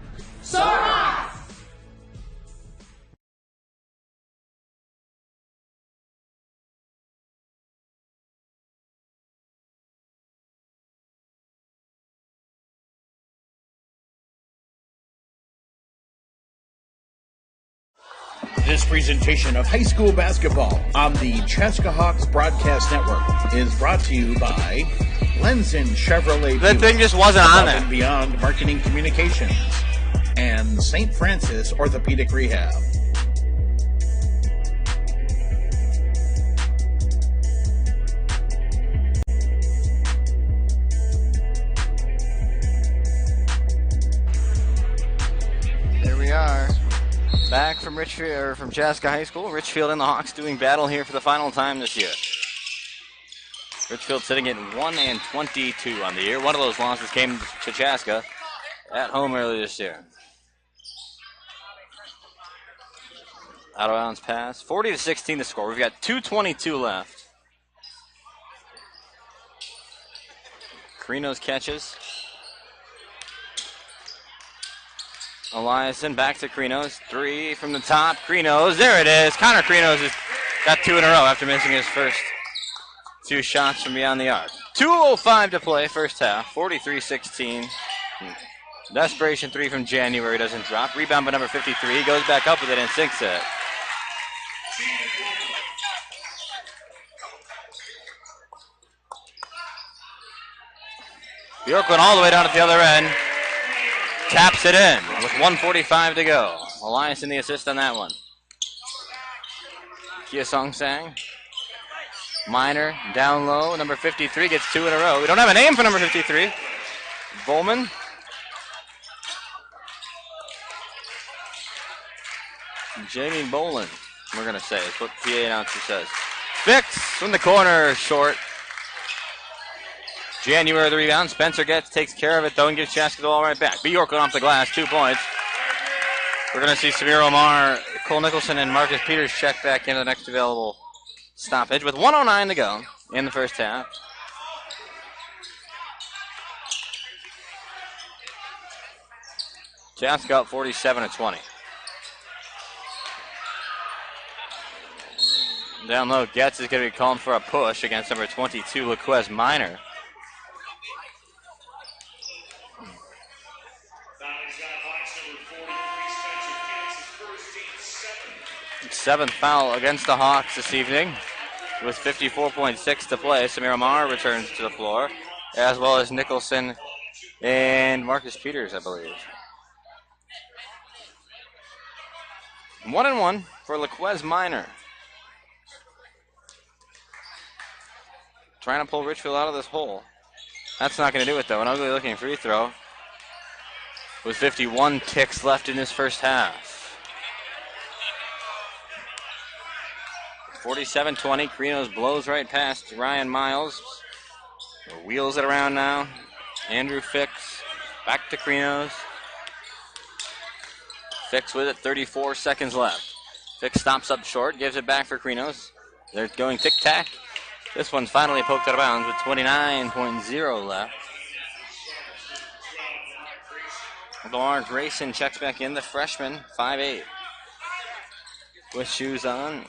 This presentation of high school basketball on the Chaska Hawks Broadcast Network is brought to you by Lenzen Chevrolet That Buick, thing just wasn't on Above there. and Beyond Marketing Communications, and St. Francis Orthopedic Rehab. Here we are. Back from Richfield, or from Chaska High School. Richfield and the Hawks doing battle here for the final time this year. Richfield sitting at 1-22 on the year. One of those losses came to Chaska at home earlier this year. Out of bounds pass. 40-16 to score. We've got 2:22 left. Carino's catches. Eliason back to Krinos. Three from the top. Krinos. There it is. Connor Krinos has got two in a row after missing his first two shots from beyond the arc. 2:05 to play, first half. 43-16. Desperation three from January doesn't drop. Rebound by number 53. Goes back up with it and sinks it. Bjork went all the way down at the other end. Taps it in with 1:45 to go. Eliason the assist on that one. Kia Song-sang. Minor down low. Number 53 gets two in a row. We don't have a name for number 53. Bowman. Jamie Boland, we're going to say. It's what the PA announcer says. Fix from the corner, short. January the rebound. Spencer takes care of it though and gives Chaska the ball right back. Bjork off the glass, 2 points. We're going to see Samir Omar, Cole Nicholson, and Marcus Peters check back into the next available stoppage with 1:09 to go in the first half. Chaska up 47-20. Down low, Getz is going to be calling for a push against number 22, Laquez Minor. Seventh foul against the Hawks this evening with 54.6 to play. Samir Amar returns to the floor, as well as Nicholson and Marcus Peters, I believe. 1-1 for Laquez Minor. Trying to pull Richfield out of this hole. That's not going to do it, though. An ugly looking free throw with 51 ticks left in this first half. 47-20. Krinos blows right past Ryan Miles. Wheels it around now. Andrew Fix. Back to Krinos. Fix with it. 34 seconds left. Fix stops up short. Gives it back for Krinos. They're going tic-tac. This one's finally poked out of bounds with 29.0 left. Lamar Grayson checks back in. The freshman, 5'8". With shoes on.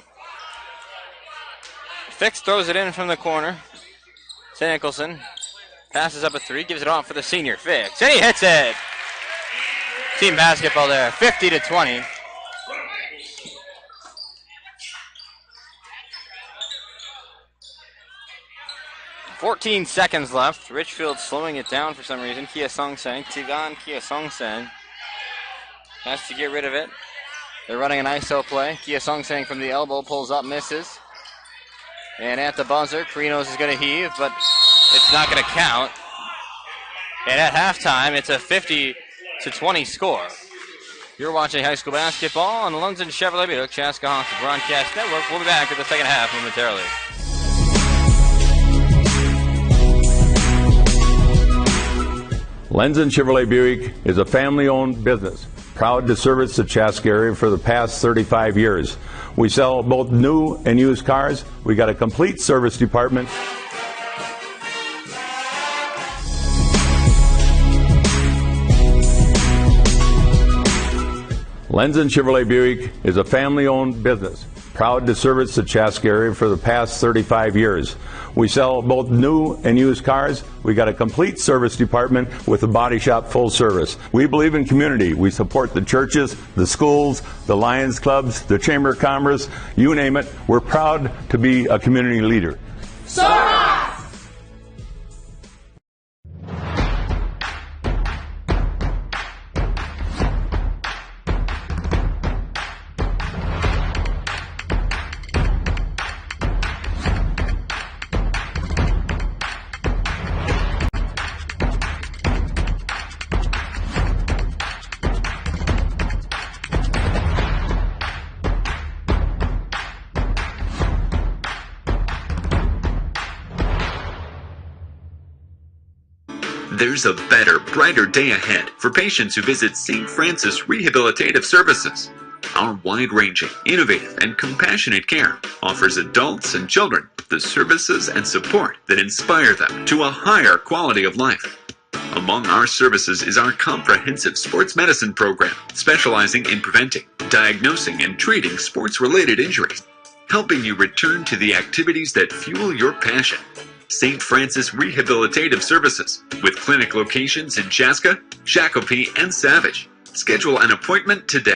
Fix throws it in from the corner to Nicholson. Passes up a three, gives it off for the senior Fix, and he hits it. Team basketball there, 50-20. 14 seconds left. Richfield slowing it down for some reason. Kia Songsang, Tigan Kia Songsang has to get rid of it. They're running an ISO play. Kia Songsang from the elbow pulls up, misses. And at the buzzer, Krinos is going to heave, but it's not going to count. And at halftime, it's a 50-20 score. You're watching high school basketball on the Lunzen Chevrolet Buick Chaska Hawks Broadcast Network. We'll be back with the second half momentarily. Lenzen Chevrolet Buick is a family-owned business, proud to service the Chaska area for the past 35 years. We sell both new and used cars. We got a complete service department. Lenzen Chevrolet Buick is a family-owned business, proud to service the Chaska area for the past 35 years. We sell both new and used cars. We got a complete service department with a body shop full service. We believe in community. We support the churches, the schools, the Lions clubs, the Chamber of Commerce, you name it. We're proud to be a community leader. Sora! There's a better, brighter day ahead for patients who visit St. Francis Rehabilitative Services. Our wide-ranging, innovative, and compassionate care offers adults and children the services and support that inspire them to a higher quality of life. Among our services is our comprehensive sports medicine program, specializing in preventing, diagnosing, and treating sports-related injuries, helping you return to the activities that fuel your passion. St. Francis Rehabilitative Services, with clinic locations in Chaska, Shakopee, and Savage. Schedule an appointment today.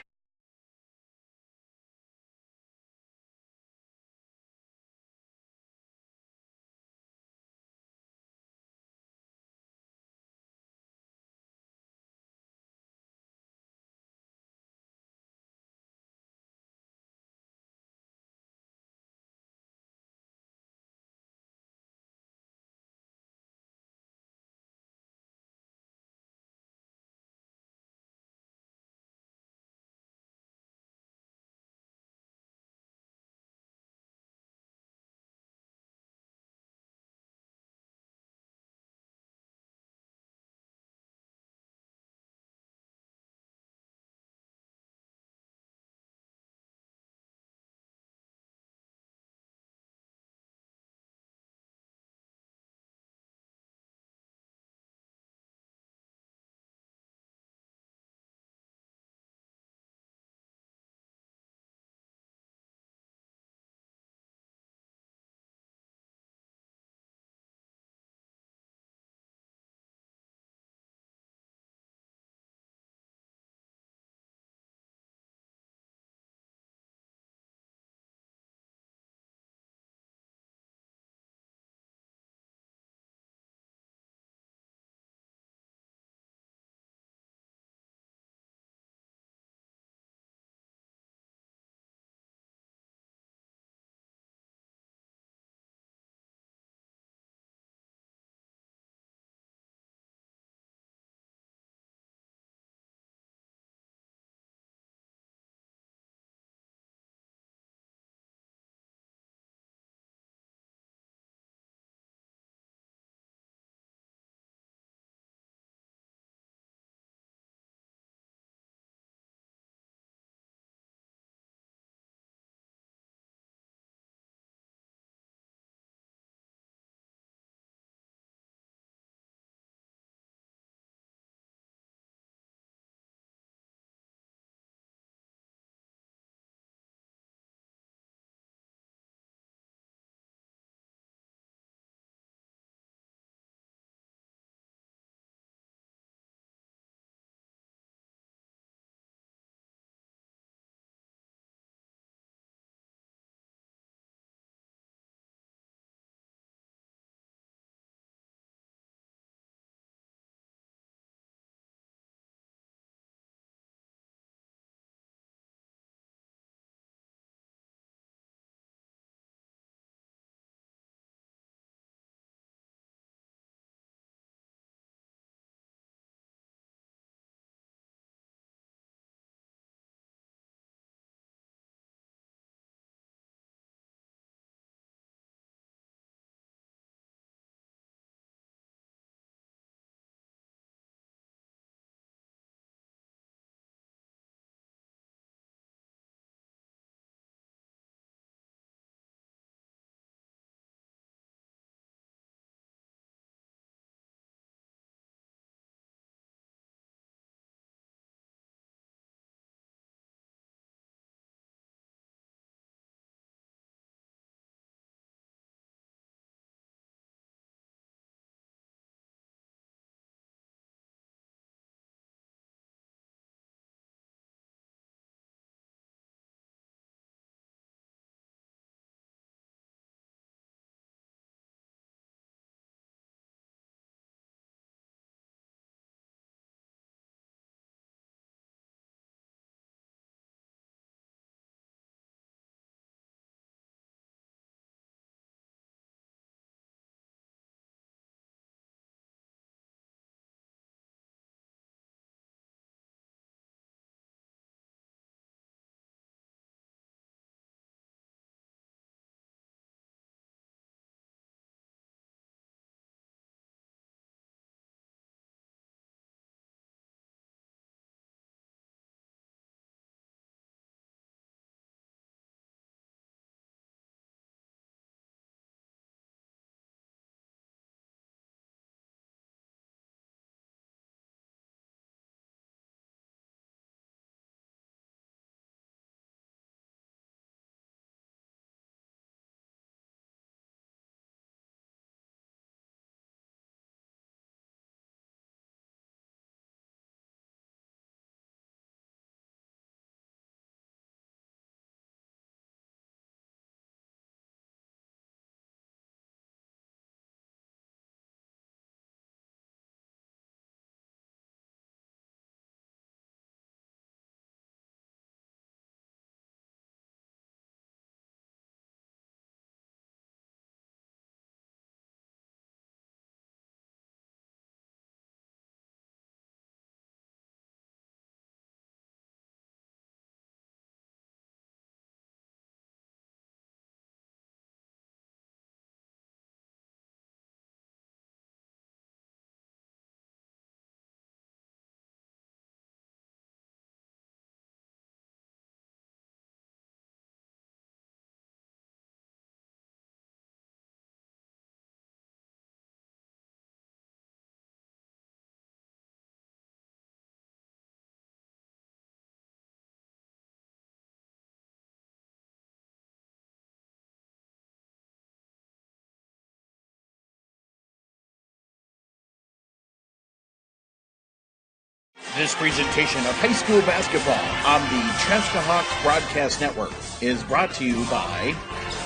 This presentation of high school basketball on the Chaska Hawks Broadcast Network is brought to you by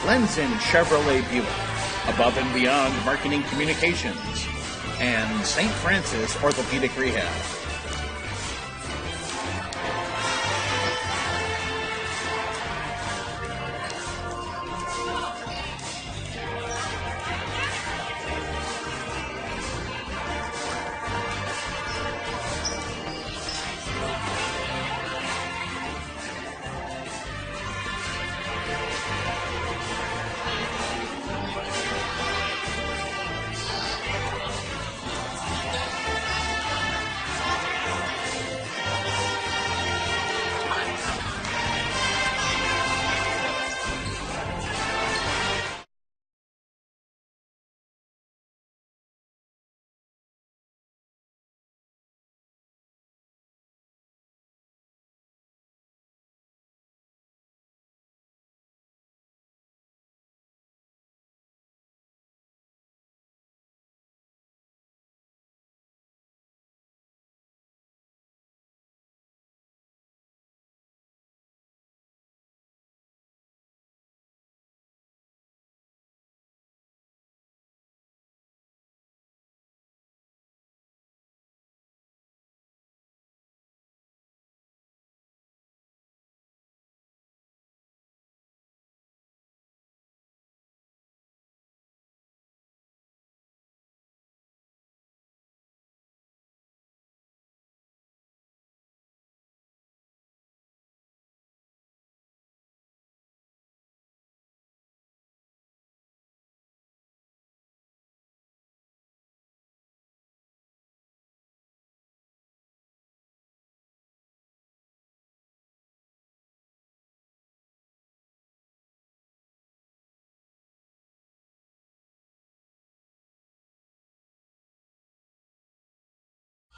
Lenzen Chevrolet Buick, Above and Beyond Marketing Communications, and St. Francis Orthopedic Rehab.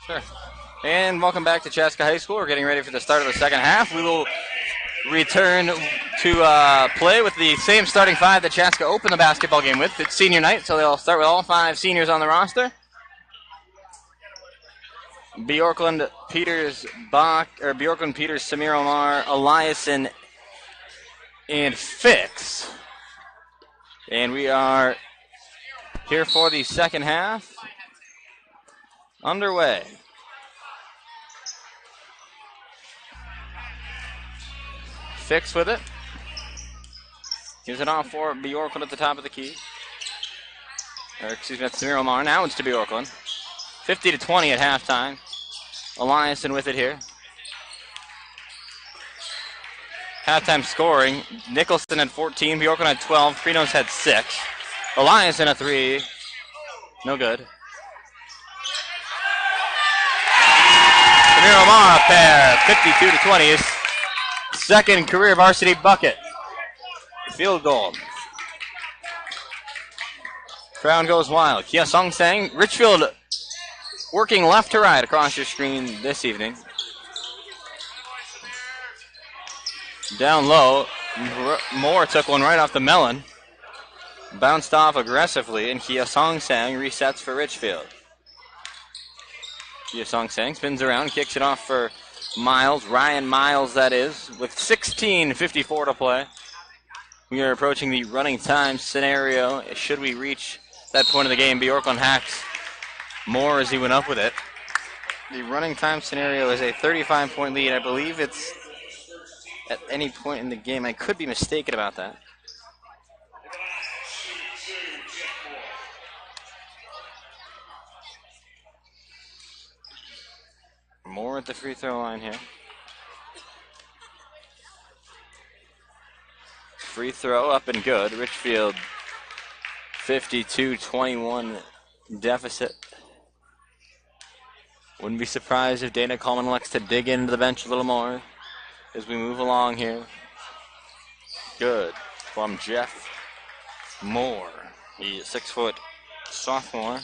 Sure. And welcome back to Chaska High School. We're getting ready for the start of the second half. We will return to play with the same starting five that Chaska opened the basketball game with. It's senior night, so they'll start with all 5 seniors on the roster. Bjorklund, Peters, Samir Omar, Eliason, and Fix. And we are here for the second half. Underway. Fix with it. Gives it off for Bjorklund at the top of the key. Or excuse me, that's Samir Omar. Now it's to Bjorklund. 50-20 at halftime. Eliason with it here. Halftime scoring. Nicholson had 14. Bjorklund had 12. Krinos had 6. Eliason a 3. No good. Samir Omar a pair. 52-20. His second career varsity bucket. Field goal. Crowd goes wild. Kia Song Sang. Richfield working left to right across your screen this evening. Down low. Moore took one right off the melon. Bounced off aggressively, and Kia Song Sang resets for Richfield. Kia Song Sang spins around, kicks it off for Miles, Ryan Miles that is, with 16:54 to play. We are approaching the running time scenario. Should we reach that point of the game, Bjorklund hacks Moore as he went up with it. The running time scenario is a 35-point lead. I believe it's at any point in the game. I could be mistaken about that. Moore at the free throw line here. Free throw up and good. Richfield 52-21 deficit. Wouldn't be surprised if Dana Coleman elects to dig into the bench a little more as we move along here. Good from Jeff Moore. He's a 6-foot sophomore.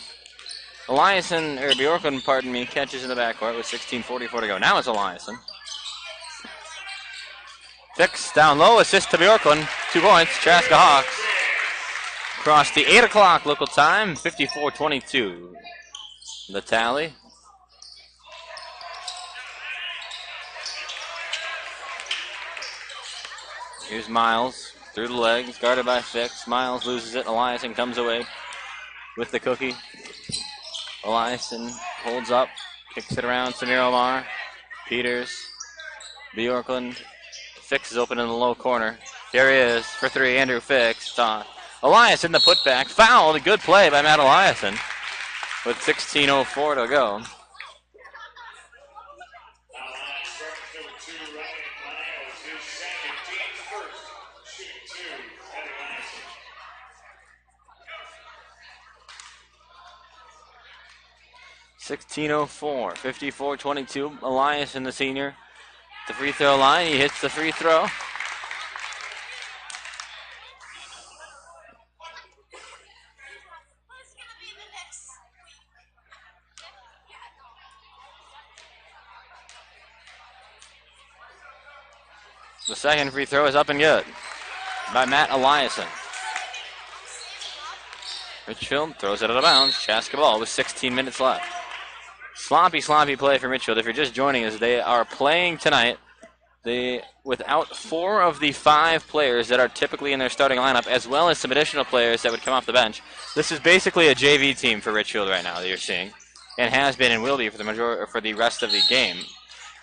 Bjorklund, pardon me, catches in the backcourt with 16:44 to go. Now it's Eliason. Fix down low, assist to Bjorklund. 2 points, Chaska Hawks. Across the 8 o'clock local time, 54-22. The tally. Here's Miles through the legs, guarded by Fix. Miles loses it. Eliason comes away with the cookie. Eliason holds up, kicks it around. Samir Omar, Peters, Bjorklund. Fix is open in the low corner. There he is for three. Andrew Fix. Eliason the putback. Fouled. A good play by Matt Eliason with 16:04 to go. .16:04, 54-22. Eliason, the senior, the free throw line. He hits the free throw. The second free throw is up and good by Matt Eliason. Richfield throws it out of bounds. Chaska ball with 16 minutes left. Sloppy play from Richfield. If you're just joining us, they are playing tonight. They without 4 of the 5 players that are typically in their starting lineup, as well as some additional players that would come off the bench. This is basically a JV team for Richfield right now that you're seeing, and has been and will be for the rest of the game,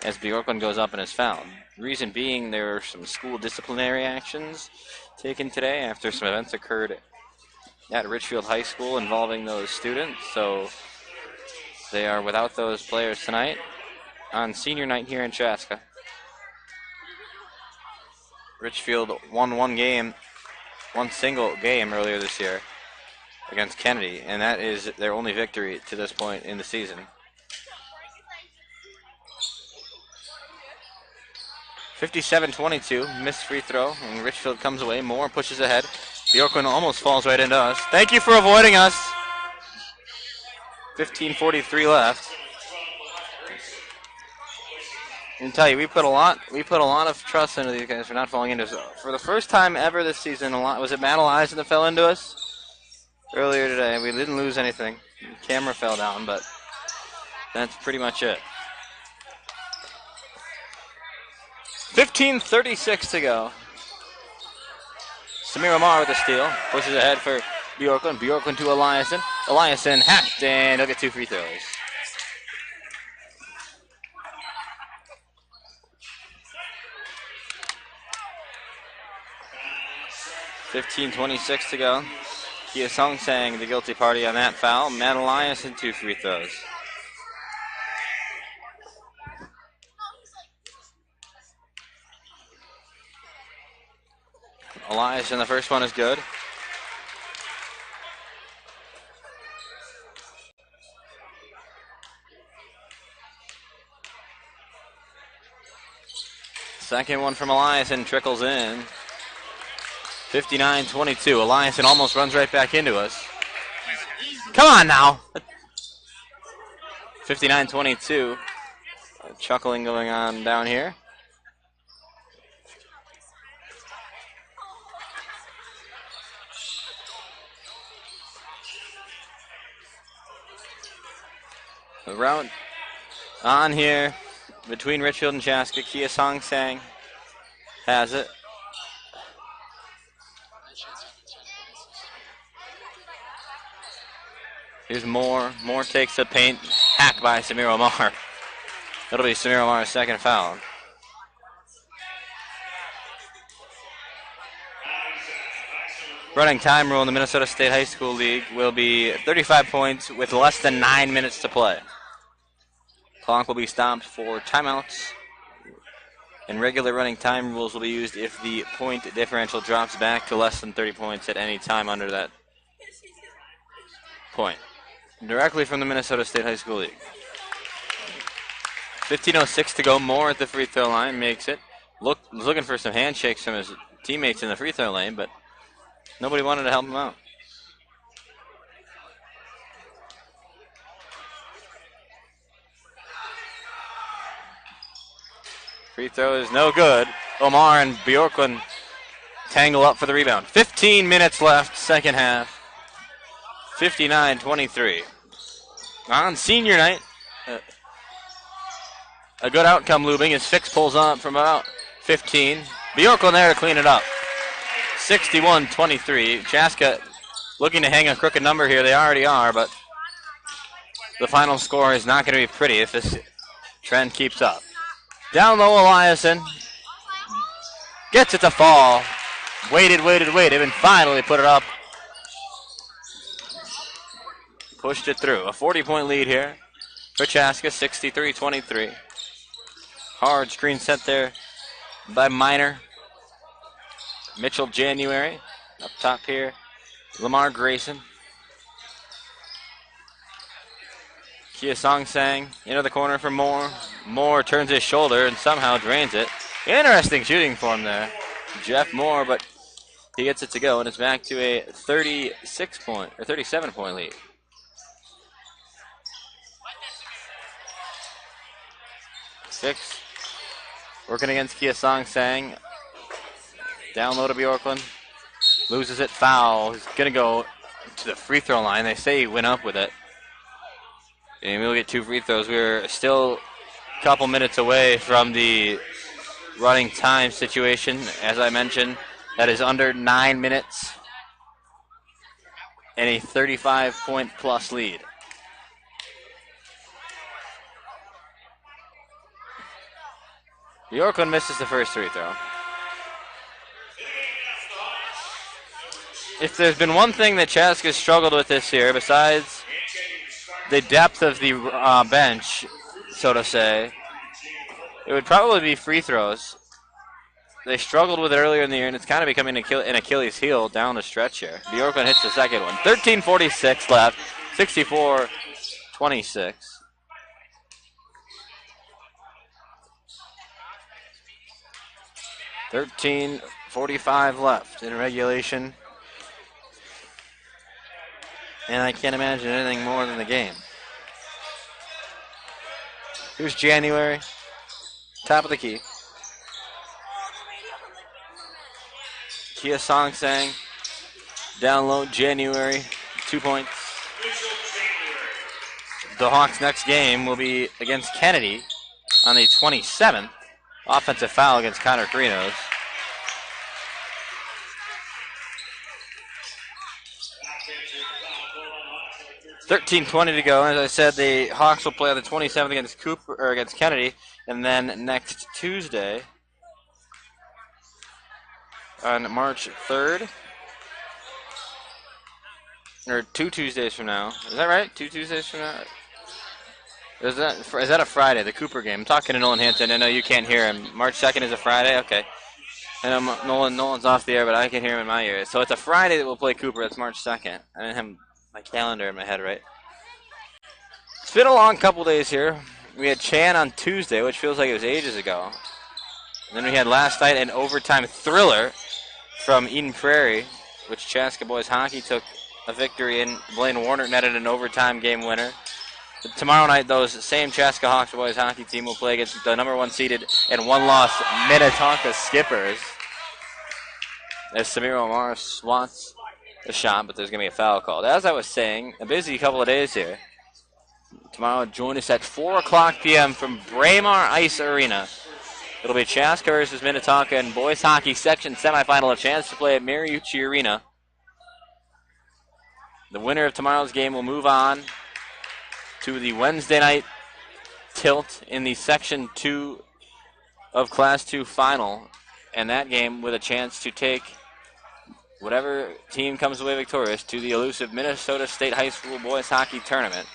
as Bjorklund goes up and is fouled. Reason being, there are some school disciplinary actions taken today after some events occurred at Richfield High School involving those students, so they are without those players tonight on senior night here in Chaska. Richfield won one single game earlier this year against Kennedy, and that is their only victory to this point in the season. 57-22, missed free throw, and Richfield comes away. Moore pushes ahead. Bjorklund almost falls right into us. Thank you for avoiding us. 15:43 left. I can tell you, we put a lot of trust into these guys for not falling into us. For the first time ever this season, was it Matt Eliason that fell into us earlier today? We didn't lose anything. The camera fell down, but that's pretty much it. 15:36 to go. Samir Omar with a steal. Pushes ahead for Bjorklund. Bjorklund to Eliason. Eliason hacked, and he'll get 2 free throws. $15:26 to go. Kia Song sang the guilty party on that foul. Matt Eliason 2 free throws. Eliason, the first one is good. Second one from Eliason trickles in. 59-22. Eliason almost runs right back into us. Come on now. 59-22. Chuckling going on down here. The round on here between Richfield and Chaska. Kia Song Sang has it. Here's Moore. Moore takes the paint. Hack by Samir Omar. That'll be Samir Omar's second foul. Running time rule in the Minnesota State High School League will be 35 points with less than 9 minutes to play. Clock will be stopped for timeouts. And regular running time rules will be used if the point differential drops back to less than 30 points at any time under that point. Directly from the Minnesota State High School League. 15:06 to go. Moore at the free throw line makes it. Was looking for some handshakes from his teammates in the free throw lane, but nobody wanted to help him out. Free throw is no good. Omar and Bjorklund tangle up for the rebound. 15 minutes left, second half. 59-23. On senior night, a good outcome looming as Fix pulls up from about 15. Bjorklund there to clean it up. 61-23. Chaska looking to hang a crooked number here. They already are, but the final score is not going to be pretty if this trend keeps up. Down low, Eliason gets it to fall. Waited, and finally put it up. Pushed it through. A 40-point lead here for Chaska, 63-23. Hard screen set there by Minor. Mitchell January up top here. Lamar Grayson. Kia Song Sang into the corner for Moore. Moore turns his shoulder and somehow drains it. Interesting shooting for him there. Jeff Moore, but he gets it to go, and it's back to a 37-point lead. Six. Working against Kia Song Sang. Down low to Bjorklund. Loses it, foul. He's going to go to the free throw line. They say he went up with it. And we'll get 2 free throws. We're still a couple minutes away from the running time situation. As I mentioned, that is under 9 minutes and a 35-point plus lead. Bjorklund misses the first free throw. If there's been one thing that Chaska struggled with this year, besides the depth of the bench, so to say, it would probably be free throws. They struggled with it earlier in the year, and it's kind of becoming an Achilles heel down the stretch here. Bjorklund hits the second one. 13:46 left, 64-26. $13:45 left in regulation. And I can't imagine anything more than the game. Here's January. Top of the key. Kia Song Sang. Down low, January. 2 points. The Hawks' next game will be against Kennedy on the 27th. Offensive foul against Connor Grinos. $13:20 to go. As I said, the Hawks will play on the 27th against Kennedy, and then next Tuesday, on March 3rd, or 2 Tuesdays from now. Is that right? 2 Tuesdays from now. Is that a Friday? The Cooper game. I'm talking to Nolan Hanson. I know you can't hear him. March 2nd is a Friday. Okay. And Nolan's off the air, but I can hear him in my ears. So it's a Friday that we'll play Cooper. That's March 2nd. I didn't have my calendar in my head right. It's been a long couple days here. We had Chan on Tuesday, which feels like it was ages ago. And then we had last night an overtime thriller from Eden Prairie, which Chaska boys hockey took a victory in. Blaine Warner netted an overtime game winner. But tomorrow night, those same Chaska Hawks boys hockey team will play against the number 1 seeded and 1-loss Minnetonka Skippers. As Samir Omar swats a shot, but there's going to be a foul called. As I was saying, a busy couple of days here. Tomorrow, join us at 4 o'clock p.m. from Braemar Ice Arena. It'll be Chaska versus Minnetonka and boys hockey section semifinal. A chance to play at Mariucci Arena. The winner of tomorrow's game will move on to the Wednesday night tilt in the Section 2 of Class 2 final. And that game with a chance to take whatever team comes away victorious to the elusive Minnesota State High School boys hockey tournament.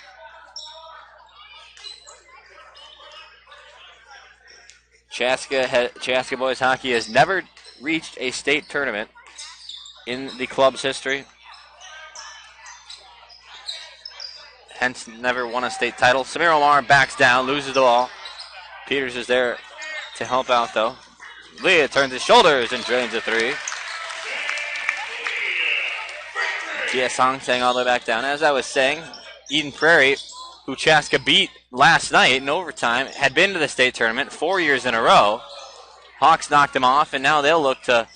Chaska boys hockey has never reached a state tournament in the club's history. Hence, never won a state title. Samir Omar backs down, loses the ball. Peters is there to help out, though. Leah turns his shoulders and drains a three. Gia Song saying all the way back down. As I was saying, Eden Prairie, who Chaska beat last night in overtime, had been to the state tournament 4 years in a row. Hawks knocked him off, and now they'll look to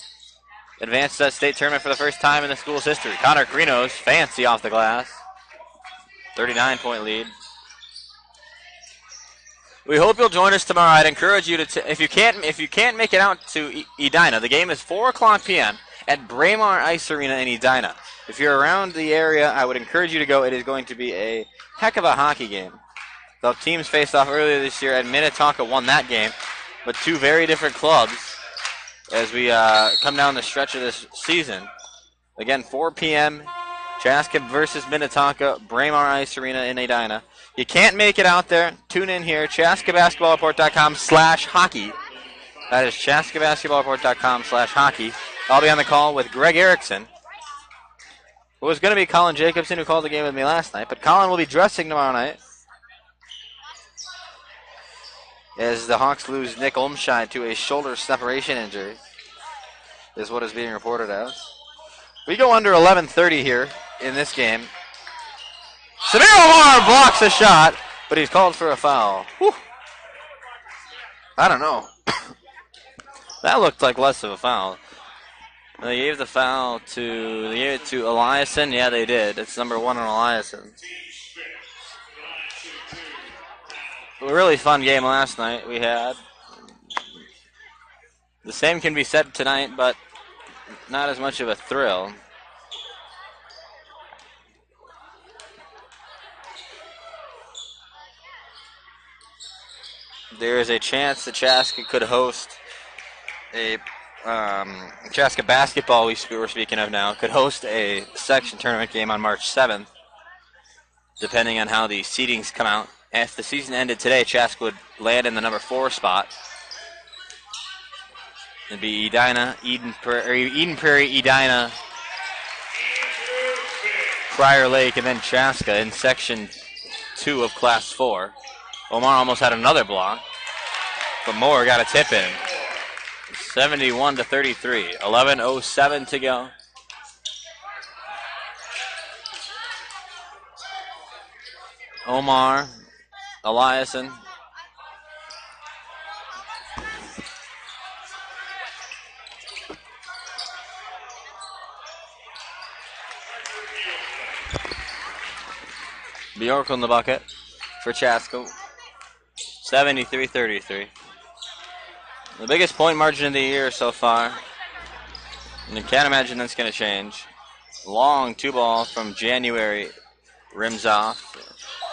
advance to that state tournament for the first time in the school's history. Connor Grinos, fancy off the glass. 39-point lead. We hope you'll join us tomorrow. I'd encourage you to, if you can't make it out to Edina, the game is 4:00 p.m. at Braemar Ice Arena in Edina. If you're around the area, I would encourage you to go. It is going to be a heck of a hockey game. The teams faced off earlier this year, and Minnetonka won that game, but two very different clubs as we come down the stretch of this season. Again, 4 p.m., Chaska versus Minnetonka, Braemar Ice Arena in Edina. You can't make it out there, tune in here, chaskabasketballreport.com/hockey. That is chaskabasketballreport.com/hockey. I'll be on the call with Greg Erickson. It was going to be Colin Jacobson who called the game with me last night, but Colin will be dressing tomorrow night as the Hawks lose Nick Olmscheid to a shoulder separation injury, is what is being reported as. We go under 11:30 here in this game. Samir Omar blocks a shot, but he's called for a foul. Whew. I don't know. That looked like less of a foul. They gave the foul to, they gave it to Eliason. Yeah, they did. It's number 1 on Eliason. A really fun game last night we had. The same can be said tonight, but not as much of a thrill. There is a chance that Chaska could host a Chaska basketball, we were speaking of now, could host a section tournament game on March 7th, depending on how the seedings come out. If the season ended today, Chaska would land in the number 4 spot. It'd be Edina, Eden Prairie, Edina, Prior Lake, and then Chaska in Section 2 of Class 4. Omar almost had another block, but Moore got a tip in. 71-33. 11:07 to go. Omar, Eliason. Bjork on the bucket for Chaska. 73-33. The biggest point margin of the year so far. And you can't imagine that's going to change. Long 2-ball from January rims off.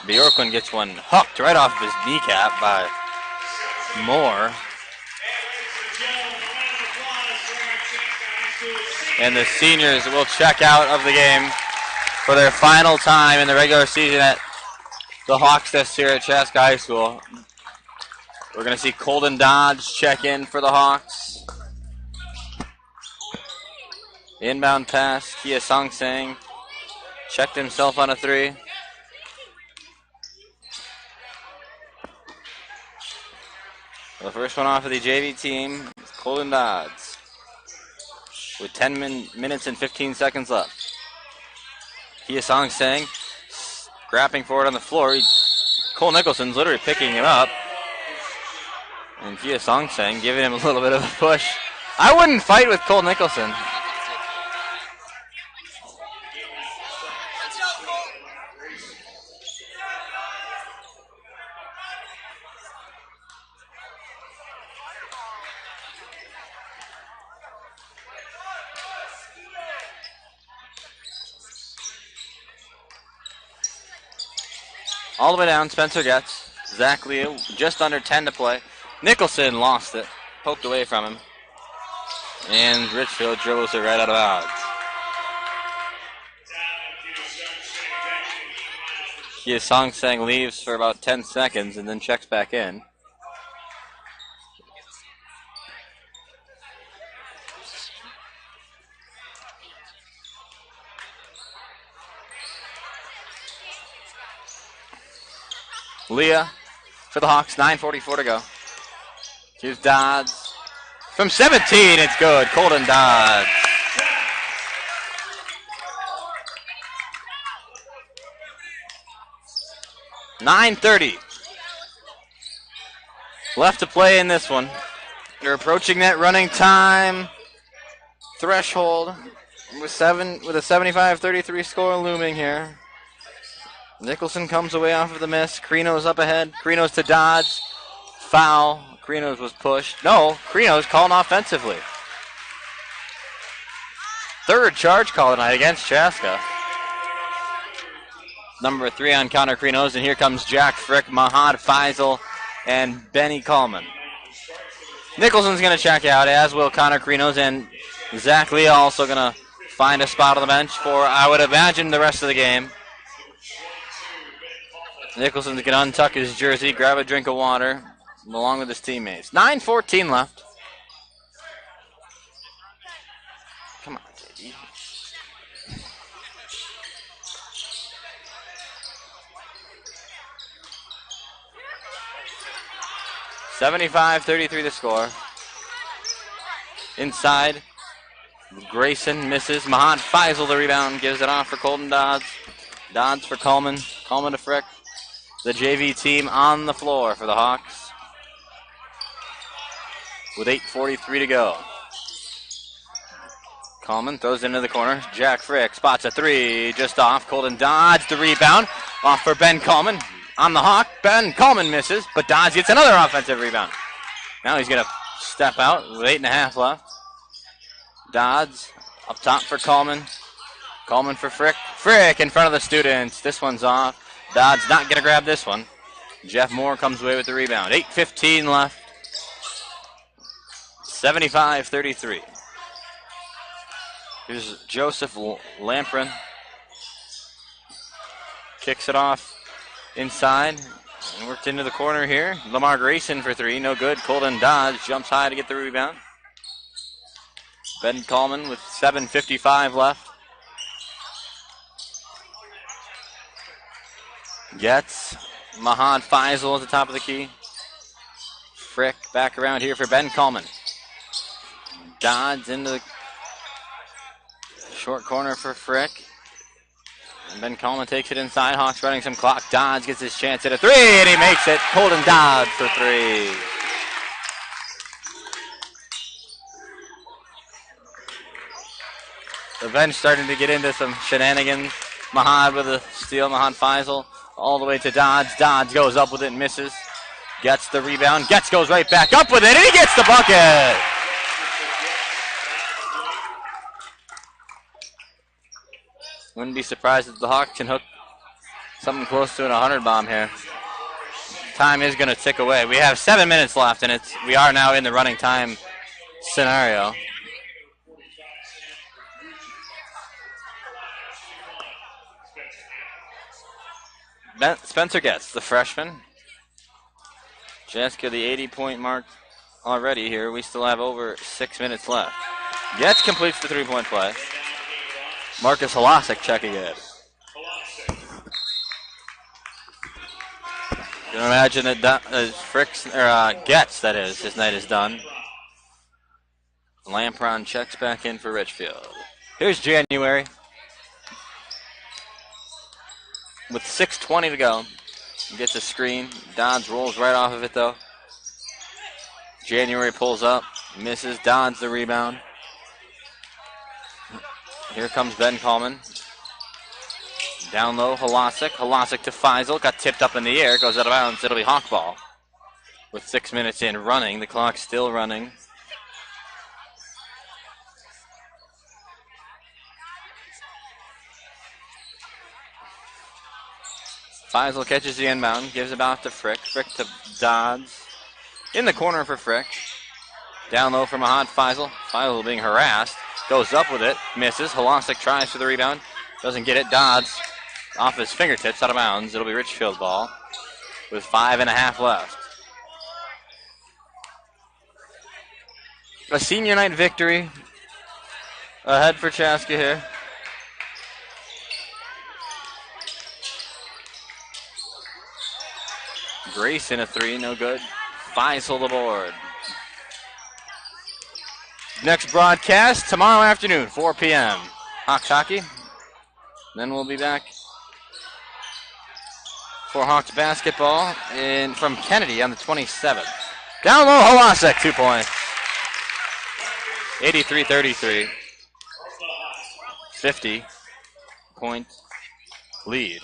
Bjorklund gets one hooked right off of his kneecap by Moore. And the seniors will check out of the game for their final time in the regular season at the Hawks Nest here at Chaska High School. We're going to see Colden Dodge check in for the Hawks. Inbound pass, Kia Songsang checked himself on a 3. The first one off of the JV team is Colden Dodge with 10 minutes and 15 seconds left. Kia Songsang grappling forward on the floor. Cole Nicholson's literally picking him up. And Kia Songsang giving him a little bit of a push. I wouldn't fight with Cole Nicholson. All the way down, Spencer gets. Zach Leo, just under 10 to play. Nicholson lost it, poked away from him. And Richfield dribbles it right out of bounds. Kia Songsang leaves for about 10 seconds and then checks back in. Leah for the Hawks, 9:44 to go. Here's Dodds. From 17, it's good. Colden Dodds. $9:30 left to play in this one. You're approaching that running time threshold with a 75-33 score looming here. Nicholson comes away off of the miss. Creno's up ahead. Creno's to Dodds. foul. Krinos was pushed. No, Krinos called offensively. Third charge call tonight against Chaska. Number 3 on Connor Krinos, and here comes Jack Frick, Mahad Faisal, and Benny Coleman. Nicholson's going to check out, as will Connor Krinos, and Zach Lee also going to find a spot on the bench for, I would imagine, the rest of the game. Nicholson's going to untuck his jersey, grab a drink of water, along with his teammates. 9:14 left. Come on, JD. $75-33 the score. Inside, Grayson misses. Mahad Faisal the rebound, gives it off for Colton Dodds. Dodds for Coleman. Coleman to Frick. The JV team on the floor for the Hawks with 8:43 to go. Coleman throws into the corner. Jack Frick spots a 3 just off. Colton Dodds the rebound. Off for Ben Coleman. On the Hawk, Ben Coleman misses, but Dodds gets another offensive rebound. Now he's going to step out with 8.5 left. Dodds up top for Coleman. Coleman for Frick. Frick in front of the students. This one's off. Dodds not going to grab this one. Jeff Moore comes away with the rebound. 8:15 left. 75-33. Here's Joseph Lamprin. Kicks it off inside. And worked into the corner here. Lamar Grayson for 3. No good. Colton Dodds jumps high to get the rebound. Ben Coleman with 7:55 left. Gets Mahad Faisal at the top of the key. Frick back around here for Ben Coleman. Dodds into the short corner for Frick. And Ben Coleman takes it inside. Hawks running some clock. Dodds gets his chance at a 3, and he makes it. Colton Dodds for 3. The bench starting to get into some shenanigans. Mahad with a steal. Mahad Faisal all the way to Dodds. Dodds goes up with it and misses. Gets the rebound. Goes right back up with it, and he gets the bucket. Wouldn't be surprised if the Hawks can hook something close to an 100 bomb here. Time is going to tick away. We have 7 minutes left, and we are now in the running time scenario. Spencer Getz, the freshman. Chaska, the 80-point mark already here. We still have over 6 minutes left. Getz completes the three-point play. Marcus Halasik checking in. You can imagine that Getz, that is, his night is done. Lampron checks back in for Richfield. Here's January. With 6:20 to go. He gets a screen. Dodds rolls right off of it, though. January pulls up. Misses. Dodds the rebound. Here comes Ben Coleman. Down low, Halasik. Halasik to Faisal. Got tipped up in the air. Goes out of bounds. It'll be Hawk ball. With 6 minutes in running. The clock's still running. Faisal catches the inbound. Gives it out to Frick. Frick to Dodds. In the corner for Frick. Down low for Mahad Faisal. Faisal being harassed. Goes up with it. Misses. Halasik tries for the rebound. Doesn't get it. Dodds off his fingertips out of bounds. It'll be Richfield ball with 5.5 left. A senior night victory ahead for Chaska here. Grayson a 3, no good. Faisal the board. Next broadcast tomorrow afternoon, 4 p.m. Hawks hockey. Then we'll be back for Hawks basketball from Kennedy on the 27th. Down low, Halasik, 2 points. 83-33. 50-point lead.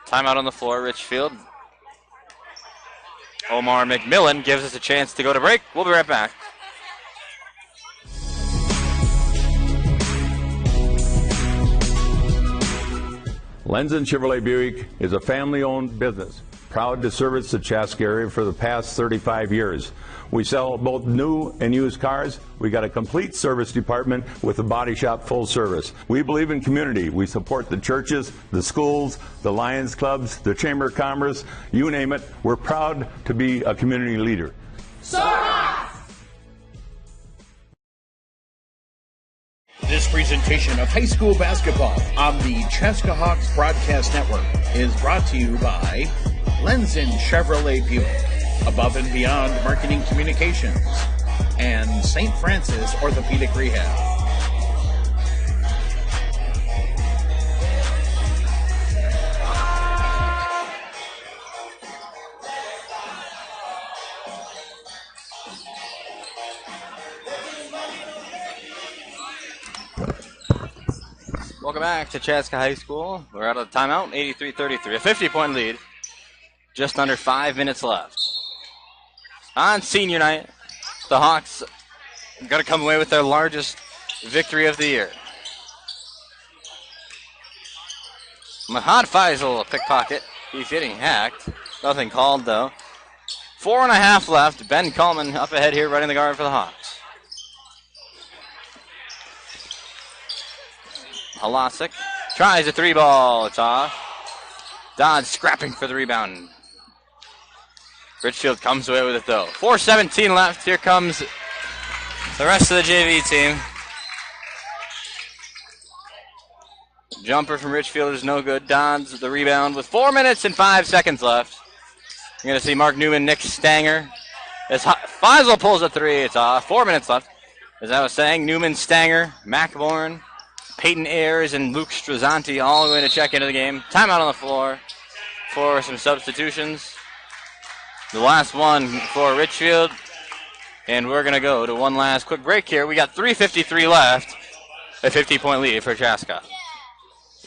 Timeout on the floor, Richfield. Omar McMillan gives us a chance to go to break. We'll be right back. Lenzen Chevrolet Buick is a family-owned business, proud to service the Chaska area for the past 35 years. We sell both new and used cars. We got a complete service department with a body shop full service. We believe in community. We support the churches, the schools, the Lions clubs, the Chamber of Commerce, you name it. We're proud to be a community leader. This presentation of high school basketball on the Chaska Hawks Broadcast Network is brought to you by Lenzen Chevrolet Buick, Above and Beyond Marketing Communications, and St. Francis Orthopedic Rehab. Welcome back to Chaska High School. We're out of the timeout, 83-33, a 50-point lead. Just under 5 minutes left. On senior night, the Hawks got to come away with their largest victory of the year. Mahad Faisal, a pickpocket. He's getting hacked. Nothing called, though. 4.5 left. Ben Coleman up ahead here, running the guard for the Hawks. Halasic tries a three ball. It's off. Dodd scrapping for the rebound. Richfield comes away with it, though. 4:17 left. Here comes the rest of the JV team. Jumper from Richfield is no good. Dodd's the rebound with 4 minutes and 5 seconds left. You're going to see Mark Newman, Nick Stanger. As Faisal pulls a three, it's off. 4 minutes left. As I was saying, Newman, Stanger, Mackborn, Peyton Ayers, and Luke Strazzanti all going to check into the game. Timeout on the floor for some substitutions. The last one for Richfield. And we're going to go to one last quick break here. We got 3:53 left. A 50-point lead for Chaska.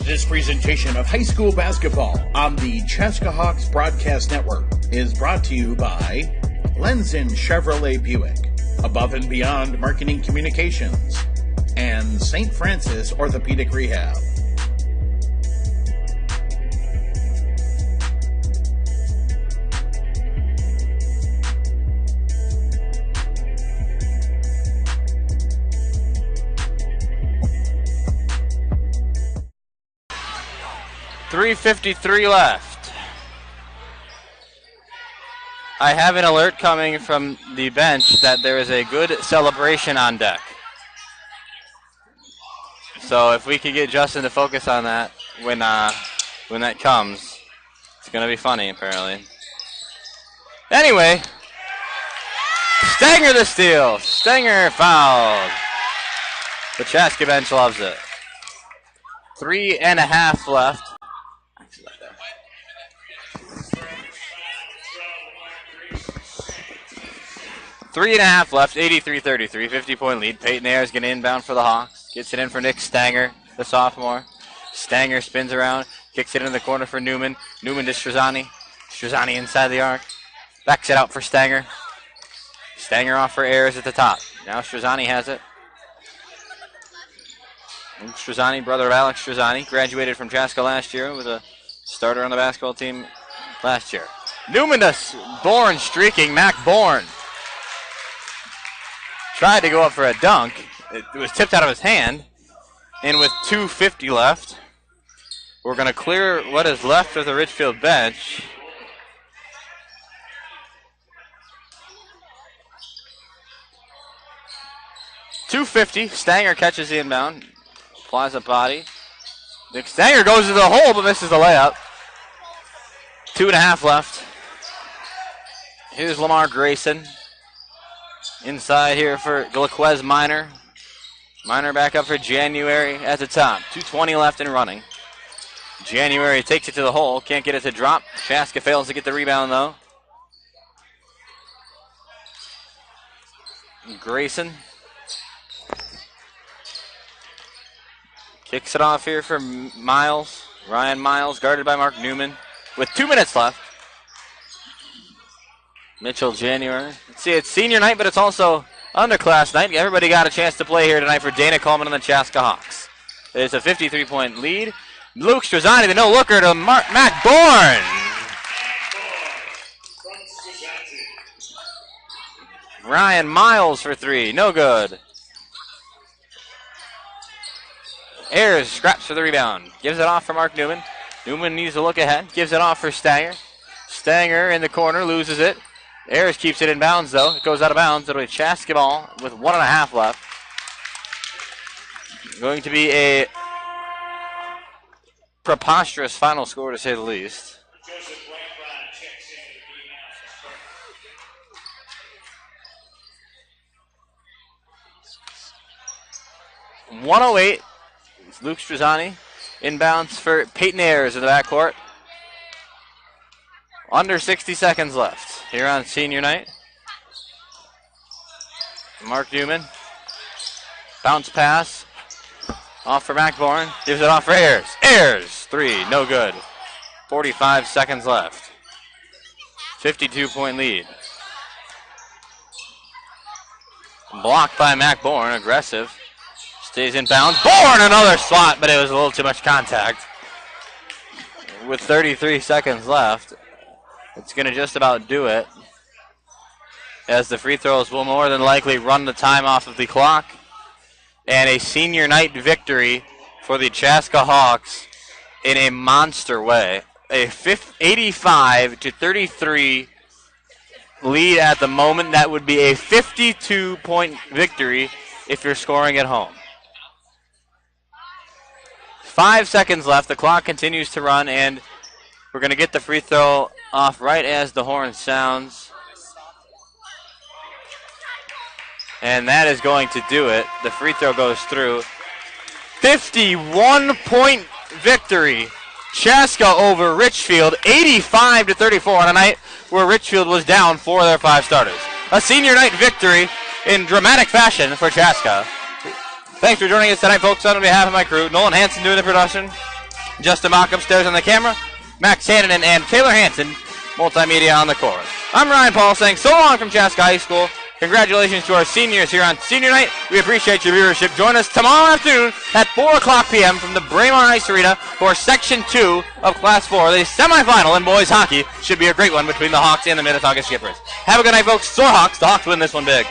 This presentation of high school basketball on the Chaska Hawks Broadcast Network is brought to you by Lenzen Chevrolet Buick, Above and Beyond Marketing Communications, and St. Francis Orthopedic Rehab. $3:53 left. I have an alert coming from the bench that there is a good celebration on deck. So if we could get Justin to focus on that when that comes, it's going to be funny, apparently. Anyway, Stanger the steal. Stanger fouled. The Chaska bench loves it. 3.5 left. 3.5 left, 83-33, 50-point lead. Peyton Ayers going to inbound for the Hawks. Gets it in for Nick Stanger, the sophomore. Stanger spins around, kicks it in the corner for Newman. Newman to Strazzani. Strazzani inside the arc. Backs it out for Stanger. Stanger off for Ayers at the top. Now Strazzani has it. And Strazzani, brother of Alex Strazzani, graduated from Chaska last year, was a starter on the basketball team last year. Newman to Bourne streaking, Mac Bourne. Tried to go up for a dunk. It was tipped out of his hand. And with 2:50 left, we're going to clear what is left of the Richfield bench. .250. Stanger catches the inbound. Applies a body. Nick Stanger goes to the hole but misses the layup. 2.5 left. Here's Lamar Grayson. Inside here for Glaquez Minor. Minor back up for January at the top. 2:20 left and running. January takes it to the hole. Can't get it to drop. Chaska fails to get the rebound, though. Grayson. Kicks it off here for Miles. Ryan Miles, guarded by Mark Newman. With 2 minutes left. Mitchell, January. Let's see, it's senior night, but it's also underclass night. Everybody got a chance to play here tonight for Dana Coleman and the Chaska Hawks. It's a 53-point lead. Luke Strazzani, the no-looker to Mac Bourne. Ryan Miles for three, no good. Ayers scraps for the rebound. Gives it off for Mark Newman. Newman needs to look ahead. Gives it off for Stanger. Stanger in the corner, loses it. Ayers keeps it in bounds, though. It goes out of bounds. It'll be Chaska ball with 1.5 left. Going to be a preposterous final score, to say the least. 108. It's Luke Strazzani. Inbounds for Peyton Ayers in the backcourt. Under 60 seconds left here on senior night. Mark Newman. Bounce pass. Off for McBourne. Gives it off for Ayers. Ayers, three, no good. 45 seconds left. 52-point lead. Blocked by McBourne, aggressive. Stays in bounds. Bourne, another swat, but it was a little too much contact. With 33 seconds left, it's going to just about do it, as the free throws will more than likely run the time off of the clock. And a senior night victory for the Chaska Hawks in a monster way. A 85-33 lead at the moment. That would be a 52-point victory if you're scoring at home. 5 seconds left. The clock continues to run, and we're going to get the free throw off right as the horn sounds. And that is going to do it. The free throw goes through. 51-point victory. Chaska over Richfield, 85-34 on a night where Richfield was down 4 of their 5 starters. A senior night victory in dramatic fashion for Chaska. Thanks for joining us tonight, folks. On behalf of my crew, Nolan Hansen doing the production, Justin Mock upstairs on the camera, Max Hannon and Taylor Hansen, multimedia on the court. I'm Ryan Paul saying so long from Chaska High School. Congratulations to our seniors here on senior night. We appreciate your viewership. Join us tomorrow afternoon at 4 o'clock p.m. from the Braemar Ice Arena for Section 2 of Class 4. The semifinal in boys hockey should be a great one between the Hawks and the Minnetonka Skippers. Have a good night, folks. Soar Hawks. The Hawks win this one big.